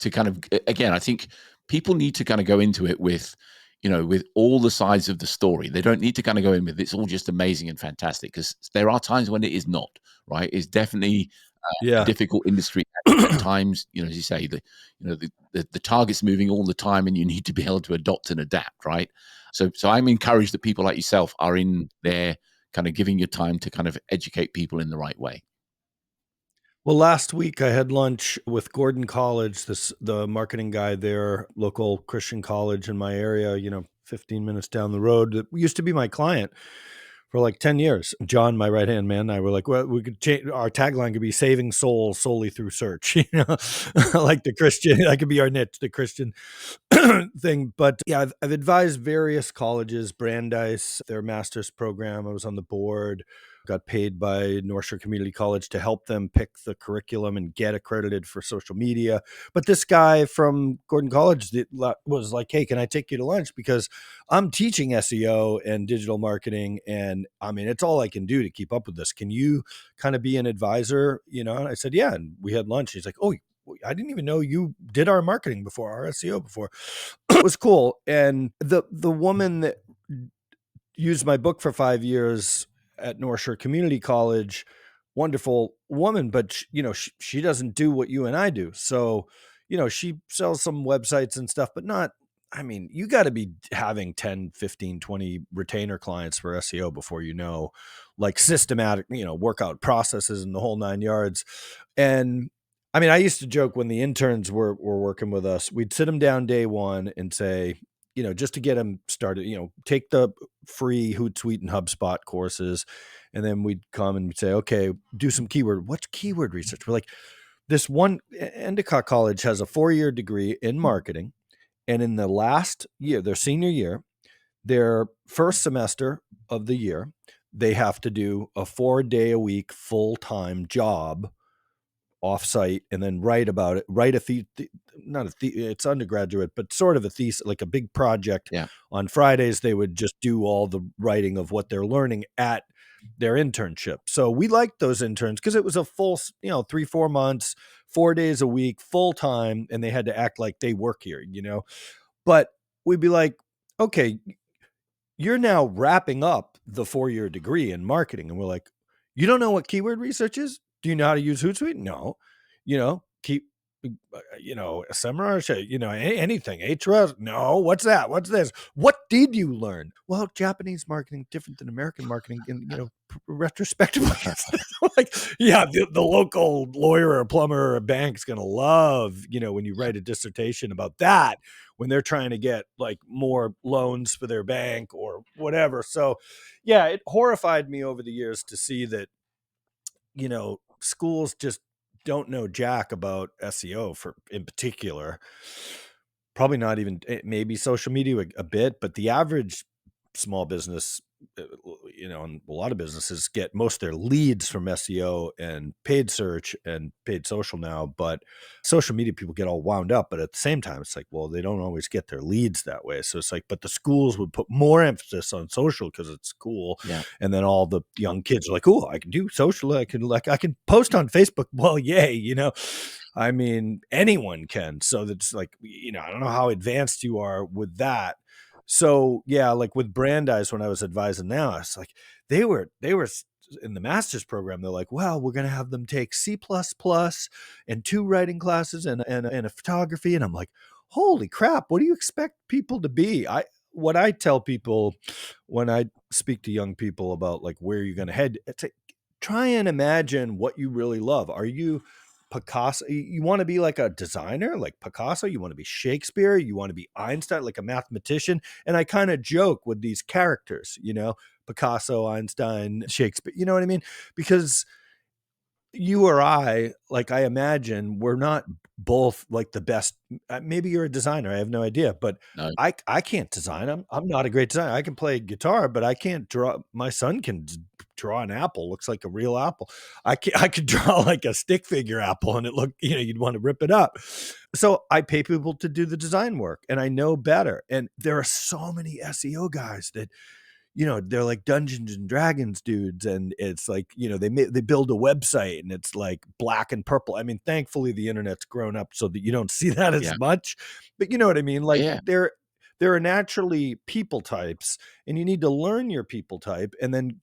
To kind of, again, I think people need to kind of go into it with with all the sides of the story. They don't need to kind of go in with it's all just amazing and fantastic, because there are times when it is not, right? It's definitely a Yeah. difficult industry at times. As you say, the target's moving all the time, and you need to be able to adopt and adapt, right? So I'm encouraged that people like yourself are in there, kind of giving your time to kind of educate people in the right way. Well, last week I had lunch with Gordon College, the marketing guy there, local Christian college in my area, 15 minutes down the road. That used to be my client for like 10 years. John, my right-hand man, and I were like, well, we could change, our tagline could be saving souls solely through search, like the Christian, that could be our niche, the Christian thing. But yeah, I've advised various colleges, Brandeis, their master's program. I was on the board. got paid by North Shore Community College to help them pick the curriculum and get accredited for social media. But this guy from Gordon College was like, hey, can I take you to lunch? Because I'm teaching SEO and digital marketing. And I mean, it's all I can do to keep up with this. Can you kind of be an advisor? And I said, yeah. And we had lunch. He's like, oh, I didn't even know you did our marketing before, our SEO before. It was cool. And the woman that used my book for 5 years at North Shore Community College, wonderful woman, but she doesn't do what you and I do. So, she sells some websites and stuff, but not, I mean, you got to be having 10, 15, 20 retainer clients for SEO before like systematic, workout processes and the whole 9 yards. And I mean, I used to joke when the interns were working with us, we'd sit them down day one and say, just to get them started, take the free Hootsuite and HubSpot courses. And then we'd come and we'd say, okay, do some what's keyword research? We're like, this one, Endicott College has a 4-year degree in marketing. And in the last year, their senior year, their first semester of the year, they have to do a 4-day-a-week full-time job offsite and then write about it, it's undergraduate, but sort of a thesis, like a big project. Yeah. On Fridays, they would just do all the writing of what they're learning at their internship. So we liked those interns because it was a full, 3-4 months, 4 days a week, full time, and they had to act like they work here, but we'd be like, okay, you're now wrapping up the 4-year degree in marketing. And we're like, you don't know what keyword research is? Do you know how to use Hootsuite? No. SEMrush, anything. Ahrefs? No. What's that? What's this? What did you learn? Well, Japanese marketing different than American marketing, and retrospectively, like, yeah, the local lawyer or plumber or a bank's gonna love, when you write a dissertation about that when they're trying to get like more loans for their bank or whatever. So, yeah, it horrified me over the years to see that schools just don't know jack about SEO in particular. Probably not even, maybe social media a bit, but the average small business, and a lot of businesses get most of their leads from SEO and paid search and paid social now, but social media people get all wound up. But at the same time, it's like, well, they don't always get their leads that way. So it's like, but the schools would put more emphasis on social because it's cool. Yeah. And then all the young kids are like, oh, I can do social. I can post on Facebook. Well, yay, I mean, anyone can. So that's like, I don't know how advanced you are with that. So yeah, like with Brandeis, when I was advising now, I was like, they were in the master's program. They're like, well, we're going to have them take C++ and 2 writing classes and a photography. And I'm like, holy crap, what do you expect people to be? What I tell people when I speak to young people about like where you're going to head, it's try and imagine what you really love. Are you Picasso? You want to be like a designer, like Picasso? You want to be Shakespeare? You want to be Einstein, like a mathematician? And I kind of joke with these characters, Picasso, Einstein, Shakespeare, you know what I mean? Because you or I, like, I imagine we're not both like the best. Maybe you're a designer. I have no idea, but No. I can't design. I'm not a great designer. I can play guitar, but I can't draw. My son can draw an apple. Looks like a real apple. I could draw like a stick figure apple and it look, you'd want to rip it up. So I pay people to do the design work and I know better. And there are so many SEO guys that, they're like Dungeons and Dragons dudes. And it's like, they build a website and it's like black and purple. I mean, thankfully the internet's grown up so that you don't see that as much, but you know what I mean? Like there are naturally people types and you need to learn your people type and then,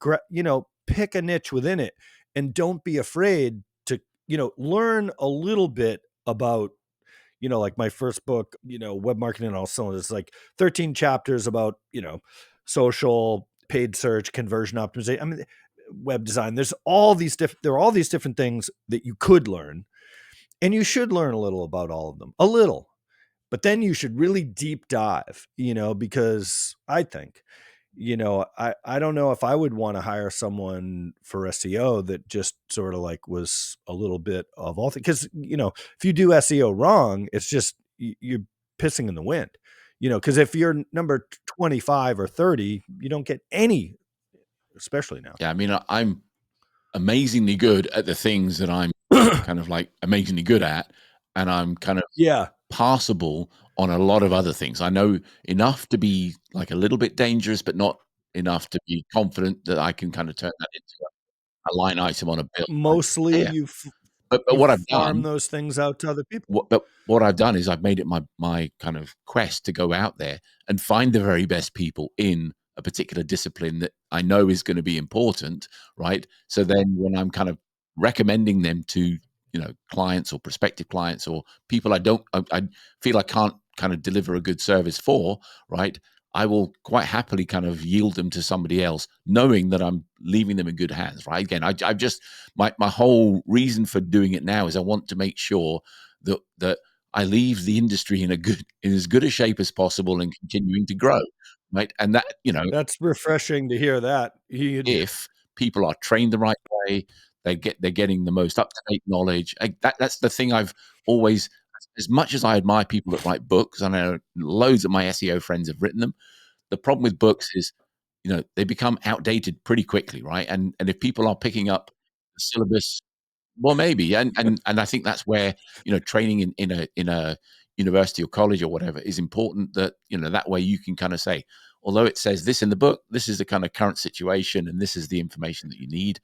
pick a niche within it and don't be afraid to, learn a little bit about, like my first book, Web Marketing on All Cylinders, like 13 chapters about, social, paid search, conversion optimization. I mean, web design. There are all these different things that you could learn, and you should learn a little about all of them, a little, but then you should really deep dive, because I think, I don't know if I would want to hire someone for SEO that just sort of like was a little bit of all things. Because, if you do SEO wrong, it's just you're pissing in the wind, because if you're number 25 or 30, you don't get any, especially now. Yeah. I mean, I'm amazingly good at the things that I'm kind of like amazingly good at, and I'm kind of Yeah. passable on a lot of other things. I know enough to be like a little bit dangerous, but not enough to be confident that I can kind of turn that into a line item on a bill. Right? Mostly Yeah. But you what I've farm done those things out to other people. what I've done is I've made it my kind of quest to go out there and find the very best people in a particular discipline that I know is going to be important, right? So then when I'm kind of recommending them to, clients or prospective clients or people I feel I can't kind of deliver a good service for, right? I will quite happily kind of yield them to somebody else, knowing that I'm leaving them in good hands, right? Again, I've just my whole reason for doing it now is I want to make sure that I leave the industry in as good a shape as possible and continuing to grow, right? And that, That's refreshing to hear that. if people are trained the right way, they're getting the most up to date knowledge. That's the thing I've always, as much as I admire people that write books, I know loads of my SEO friends have written them. The problem with books is, they become outdated pretty quickly, right? And if people are picking up the syllabus, well, maybe, and I think that's where, training in a university or college or whatever is important. That, that way you can kind of say, although it says this in the book, this is the kind of current situation, and this is the information that you need.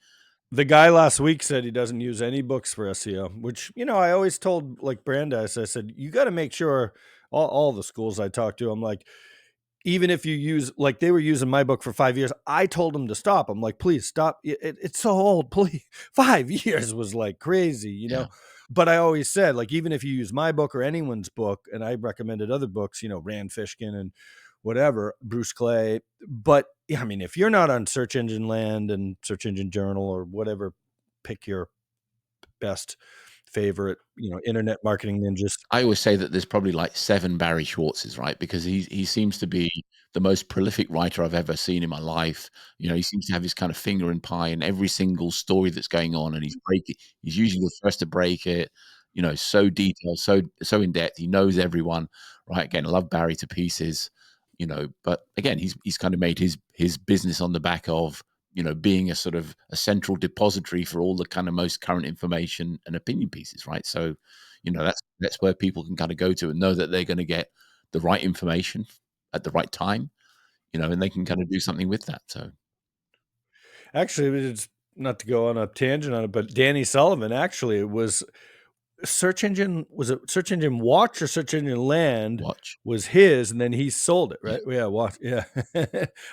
The guy last week said he doesn't use any books for SEO, which, I always told like Brandeis, I said, you got to make sure all the schools I talked to, I'm like, even if you use, like they were using my book for 5 years, I told them to stop. I'm like, please stop. It's so old. Please. 5 years was like crazy, Yeah, But I always said, like, even if you use my book or anyone's book, and I recommended other books, Rand Fishkin and whatever, Bruce Clay. But yeah, I mean, if you're not on Search Engine Land and Search Engine Journal or whatever, pick your best favorite, internet marketing ninjas. I always say that there's probably like 7 Barry Schwartzes, right? Because he seems to be the most prolific writer I've ever seen in my life. He seems to have his kind of finger in pie in every single story that's going on, and he's usually the first to break it. So detailed, so in depth. He knows everyone, right? Again, I love Barry to pieces. But again, he's kind of made his business on the back of, being a sort of a central depository for all the kind of most current information and opinion pieces, right? So, that's where people can kind of go to and know that they're going to get the right information at the right time, and they can kind of do something with that. So, Actually, it's not to go on a tangent on it, but Danny Sullivan, actually, it was was it Search Engine Watch or Search Engine Land watch. was his, and then he sold it, Yeah. right? Yeah, watch. Yeah.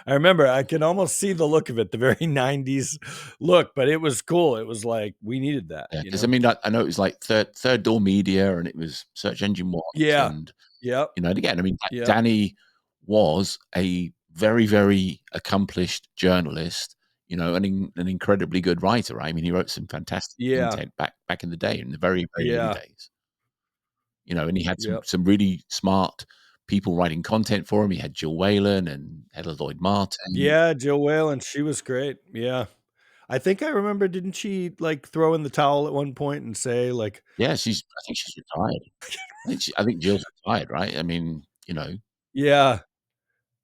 I remember, I can almost see the look of it, the very 90s look, but it was cool. It was like, we needed that, Yeah. Because I mean, I know it was like third door media and it was Search Engine Watch. Yeah. And, Yep. and again, I mean, Yep. Danny was a very, very accomplished journalist, an incredibly good writer. Right? I mean, he wrote some fantastic Yeah. content back in the day, in the very, very early Yeah. days. And he had some Yep. some really smart people writing content for him. He had Jill Whalen and Heather Lloyd Martin. Yeah. Jill Whalen, she was great. Yeah. I think I remember, didn't she like throw in the towel at one point and say, like, Yeah, I think she's retired. I think Jill's retired, right? I mean, yeah.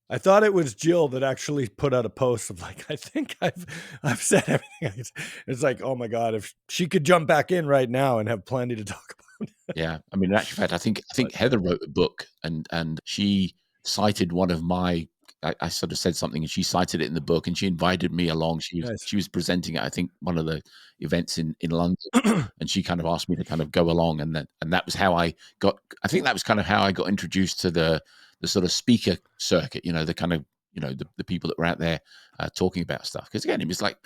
I thought it was Jill that actually put out a post of like, I think I've said everything. It's like, oh my God, if she could jump back in right now and have plenty to talk about. yeah. I mean, in actual fact, I think But Heather wrote a book and she cited one of my. I sort of said something and she cited it in the book and she invited me along. She was nice. she was presenting at, I think, one of the events in London, and she kind of asked me to kind of go along, and that was how I got. I think that was kind of how I got introduced to the sort of speaker circuit. The kind of the people that were out there talking about stuff. Because again, it was like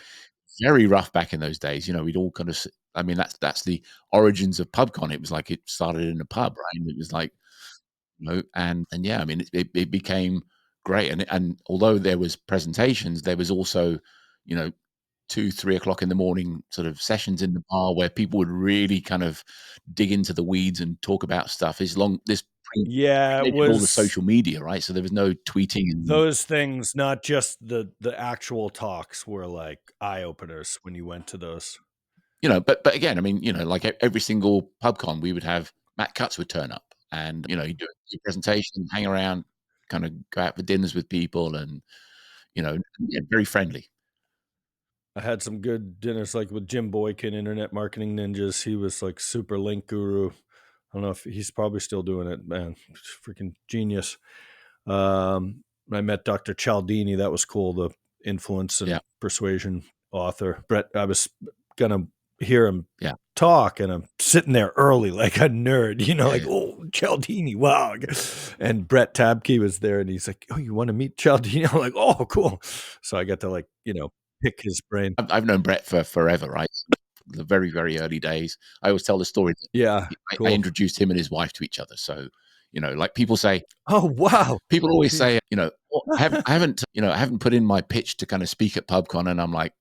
very rough back in those days. We'd all kind of. I mean, that's the origins of PubCon. It was like it started in a pub, right? And it was like, and yeah, I mean, it became great. And although there was presentations, there was also, you know, 2, 3 o'clock in the morning sort of sessions in the bar where people would really kind of dig into the weeds and talk about stuff. This Yeah, it predated all the was social media, right? So there was no tweeting and those things, not just the actual talks, were like eye openers when you went to those. but again, I mean, like every single PubCon, we would have Matt Cutts would turn up and he'd do a presentation, hang around, kind of go out for dinners with people, and yeah, very friendly. I had some good dinners like with Jim Boykin, Internet Marketing Ninjas. He was like super link guru. I don't know if he's probably still doing it, man. Freaking genius. I met Dr. Cialdini. That was cool. The influence and Yeah. persuasion author. Brett, I was gonna hear him Yeah. talk, and I'm sitting there early like a nerd, like, Yeah. oh, Cialdini, wow. And Brett Tabke was there, and he's like, oh, you want to meet Cialdini? I'm like, oh, cool. So I got to pick his brain. I've known Brett for forever, right? The very, very early days. I always tell the story Yeah, that I cool. introduced him and his wife to each other. So, like people say, Oh, wow. people always Jeez. say, "Well, I haven't put in my pitch to kind of speak at PubCon," and I'm like,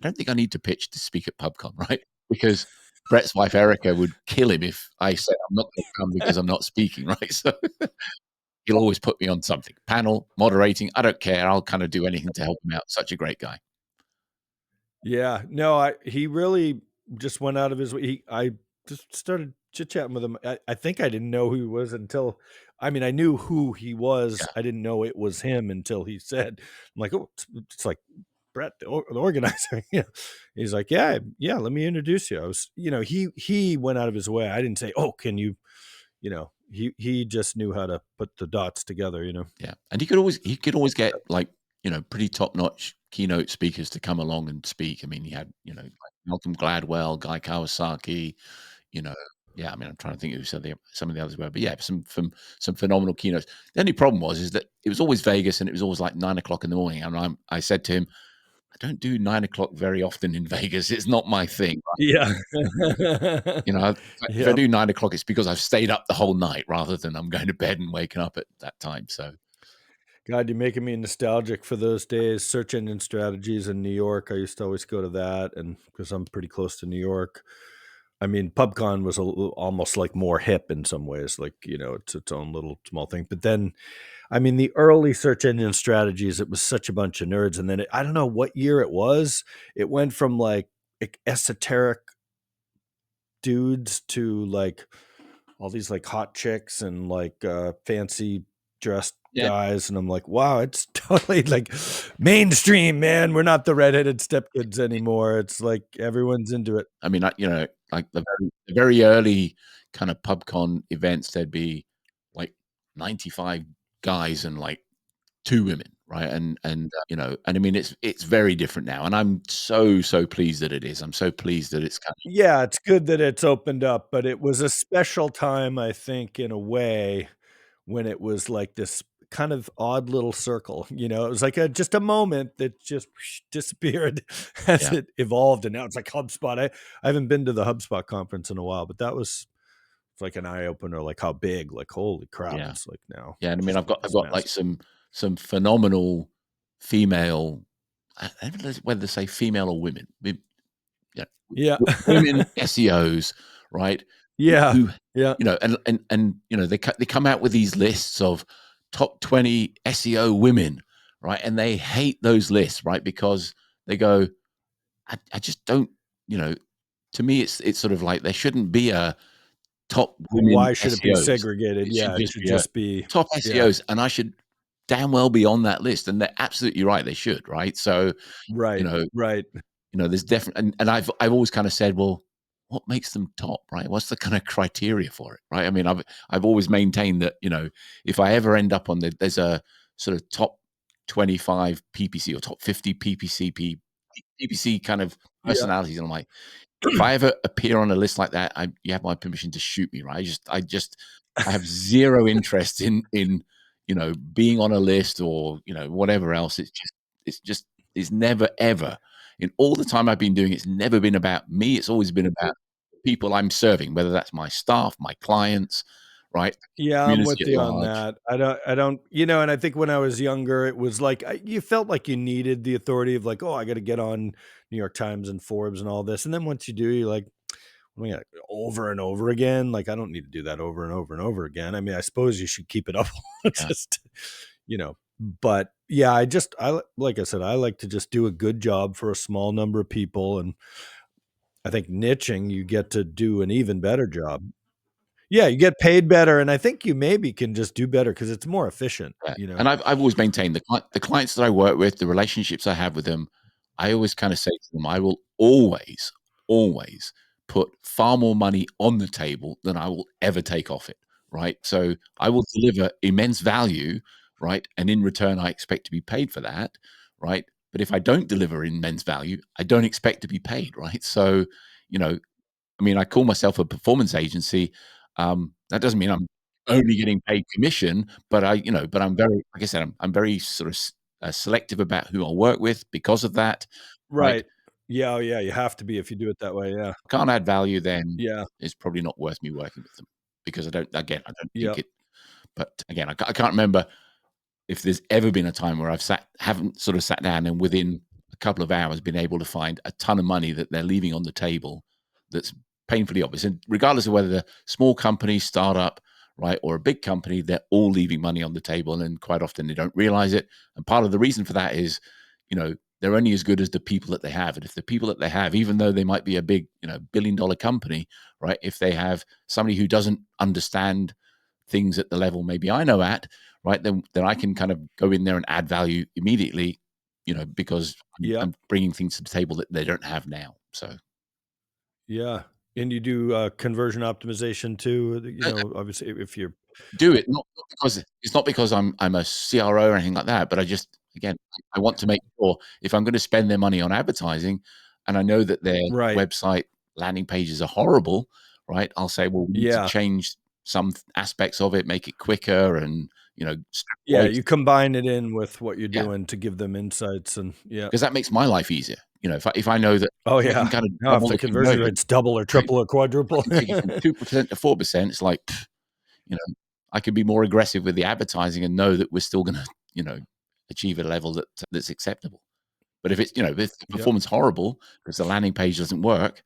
I don't think I need to pitch to speak at PubCon, right? Because Brett's wife Erica would kill him if I said I'm not going to come because I'm not speaking, right? So he'll always put me on something, panel, moderating. I don't care. I'll kind of do anything to help him out. Such a great guy. Yeah, no, he really just went out of his way. I just started chit chatting with him. I think I didn't know who he was until, I mean, I knew who he was. Yeah. I didn't know it was him until he said, I'm like, oh, it's like Brett, the organizer. Yeah. He's like, yeah, let me introduce you. I was, he went out of his way. I didn't say, oh, can you, he just knew how to put the dots together, Yeah, and he could always get like pretty top notch keynote speakers to come along and speak. I mean, he had like Malcolm Gladwell, Guy Kawasaki. You know, yeah. I mean, I'm trying to think who some of the others were, but yeah, some phenomenal keynotes. The only problem is that it was always Vegas and it was always like 9 o'clock in the morning, and I said to him, I don't do 9 o'clock very often in Vegas. It's not my thing. Yeah. If I do 9 o'clock, it's because I've stayed up the whole night rather than I'm going to bed and waking up at that time. So. God, you're making me nostalgic for those days. Search engine strategies in New York. I used to always go to that, and because I'm pretty close to New York. I mean, PubCon was almost like more hip in some ways, like, it's its own little small thing. But then, I mean, the early search engine strategies, it was such a bunch of nerds. And then I don't know what year it was. It went from like esoteric dudes to like all these like hot chicks and like fancy dressed guys, and I'm like, wow, it's totally like mainstream, man. We're not the redheaded stepkids anymore. It's like everyone's into it. I mean, like the very early kind of PubCon events, there'd be like 95 guys and like 2 women, right? And I mean, it's very different now, and I'm so pleased that it is. I'm so pleased that it's kind of Yeah, it's good that it's opened up, but it was a special time, I think, in a way, when it was like this kind of odd little circle. It was like just a moment that just disappeared as yeah, it evolved, and now it's like HubSpot. I haven't been to the HubSpot conference in a while, but it's like an eye opener, like how big, like holy crap, yeah, it's like now. yeah. And I mean, I've got like massive. some phenomenal female. I don't know whether to say female or women. Yeah, Yeah. women SEOs, right? Yeah. Who Yeah. and they come out with these lists of top 20 SEO women, right? And they hate those lists, right? Because they go, I just don't, to me it's sort of like there shouldn't be a top women Why should it be SEOs. segregated? It should Yeah, it just should be a just be top yeah. SEOs, and I should damn well be on that list. And they're absolutely right, they should, right? So, you Right. know, Right. there's definitely, and I've always kind of said, well, what makes them top, right? What's the kind of criteria for it, right? I mean, I've always maintained that, if I ever end up on there's a sort of top 25 PPC or top 50 PPC kind of Yeah. personalities, and I'm like, if I ever appear on a list like that, you have my permission to shoot me, right? I have zero interest in being on a list or whatever else. It's never ever, in all the time I've been doing, it's never been about me. It's always been about the people I'm serving, whether that's my staff, my clients, right? Yeah, I'm Community with at you on large. that. I don't, and I think when I was younger, it was like you felt like you needed the authority of like, oh, I got to get on New York Times and Forbes and all this. And then once you do, you're like, oh my God, over and over again. Like, I don't need to do that over and over and over again. I mean, I suppose you should keep it up. Yeah. Just, but yeah, like I said, I like to just do a good job for a small number of people. And I think niching, you get to do an even better job. Yeah, you get paid better, and I think you maybe can just do better because it's more efficient, Yeah. And I've always maintained the clients that I work with, the relationships I have with them, I always kind of say to them, I will always, always put far more money on the table than I will ever take off it, right? So I will deliver immense value, right? And in return, I expect to be paid for that, right? But if I don't deliver immense value, I don't expect to be paid, right? So, you know, I mean, I call myself a performance agency. That doesn't mean I'm only getting paid commission, but but I'm very, like I said, I'm very sort of selective about who I work with because of that, right? Right. Yeah, oh, yeah, you have to be if you do it that way, yeah. Can't add value, then Yeah, it's probably not worth me working with them because I don't think yep. it. But again, I can't remember if there's ever been a time where haven't sort of sat down and within a couple of hours been able to find a ton of money that they're leaving on the table that's painfully obvious. And regardless of whether they're small company, startup, right, or a big company, they're all leaving money on the table, and quite often they don't realize it. And part of the reason for that is, they're only as good as the people that they have. And if the people that they have, even though they might be a big, billion-dollar company, right, if they have somebody who doesn't understand things at the level maybe I know at, right, then I can kind of go in there and add value immediately, because Yep. I'm bringing things to the table that they don't have now. So Yeah. And you do, conversion optimization too, I obviously if you're do it not because it's not because I'm a CRO or anything like that, but I just again I want to make sure if I'm going to spend their money on advertising, and I know that their Right. website landing pages are horrible, right? I'll say, well, we need to Yeah. change some aspects of it, make it quicker, and strip Yeah, away. you combine it in with what you're Yeah. doing to give them insights and yeah. 'Cause that makes my life easier. If I know that Oh, if I can yeah. kind of No, if double the the conversion conversion, rate's double or right? triple or I quadruple. can take it from 2% to 4%. It's like, you know, I can be more aggressive with the advertising and know that we're still gonna, you know, achieve a level that's acceptable. But if the Yep, performance horrible because the landing page doesn't work,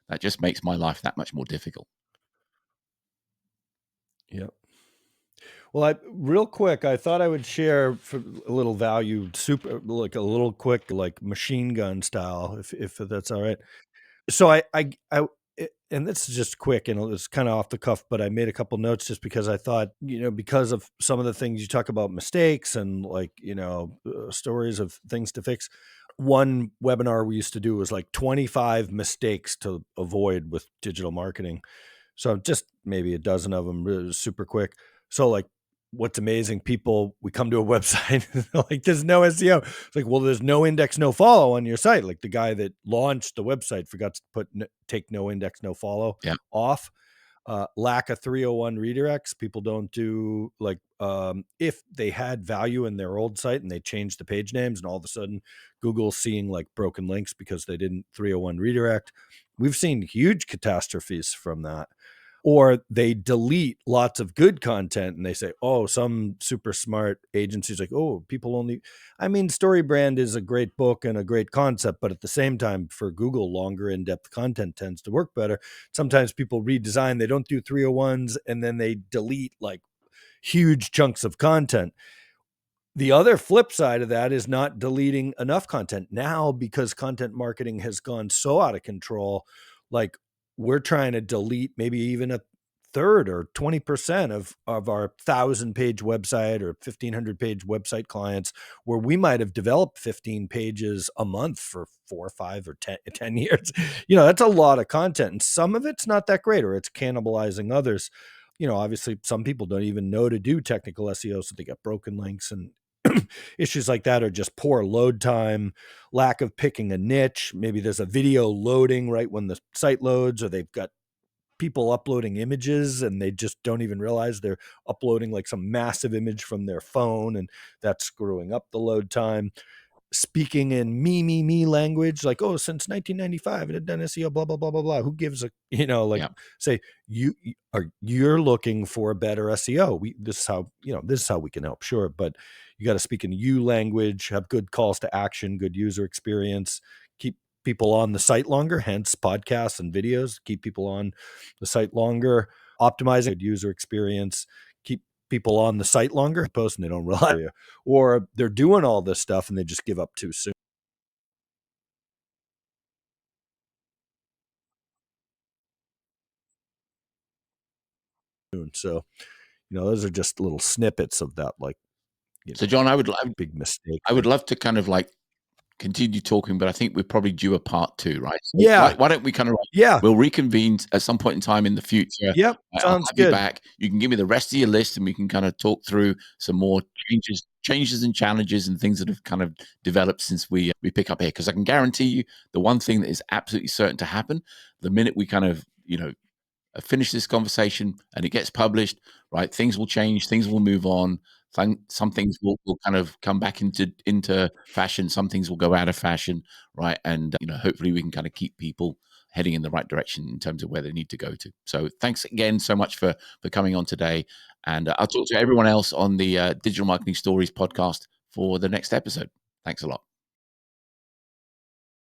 that just makes my life that much more difficult. yep. Well, real quick, I thought I would share for a little value, super like a little quick, like machine gun style, if that's all right. So and this is just quick and it's kind of off the cuff, but I made a couple notes just because I thought, because of some of the things you talk about mistakes and like, stories of things to fix. One webinar we used to do was like 25 mistakes to avoid with digital marketing. So just maybe a dozen of them, really super quick. So like, what's amazing, we come to a website like there's no SEO. It's like, well, there's no index, no follow on your site. Like the guy that launched the website forgot to take no index, no follow Yeah, off. Lack of 301 redirects. People don't do like, if they had value in their old site and they changed the page names and all of a sudden Google's seeing like broken links because they didn't 301 redirect. We've seen huge catastrophes from that. Or they delete lots of good content and they say, oh, some super smart agencies like, oh, people only, I mean, StoryBrand is a great book and a great concept, but at the same time, for Google, longer in-depth content tends to work better. Sometimes people redesign, they don't do 301s, and then they delete like huge chunks of content. The other flip side of that is not deleting enough content now because content marketing has gone so out of control. Like we're trying to delete maybe even a third or 20% of our 1,000-page website or 1,500-page website clients where we might have developed 15 pages a month for 4 or 5 or 10 years. That's a lot of content and some of it's not that great or it's cannibalizing others. Obviously some people don't even know to do technical SEO, so they got broken links and issues like that are just poor load time, lack of picking a niche. Maybe there's a video loading right when the site loads, or they've got people uploading images and they just don't even realize they're uploading like some massive image from their phone and that's screwing up the load time. Speaking in me language, like, oh, since 1995 it had done SEO, blah blah blah blah blah. Who gives a, like, yeah, say you're looking for a better SEO. This is how we can help, sure, but you got to speak in you language, have good calls to action, good user experience, keep people on the site longer, hence podcasts and videos, keep people on the site longer, optimizing good user experience, keep people on the site longer, post and they don't rely on you, or they're doing all this stuff and they just give up too soon. So, those are just little snippets of that, like, so John, big mistake I would thing. love to kind of like continue talking, but I think we're probably due a part 2, right? So Yeah. why don't we kind of Yeah. we'll reconvene at some point in time in the future. Yep. I'll Sounds have you good. back. You can give me the rest of your list, and we can kind of talk through some more changes and challenges and things that have kind of developed since we pick up here. Because I can guarantee you, the one thing that is absolutely certain to happen, the minute we kind of finish this conversation and it gets published, right? Things will change. Things will move on. Some things will kind of come back into fashion. Some things will go out of fashion, right? And hopefully we can kind of keep people heading in the right direction in terms of where they need to go to. So thanks again so much for coming on today, and I'll talk to everyone else on the Digital Marketing Stories podcast for the next episode. Thanks a lot.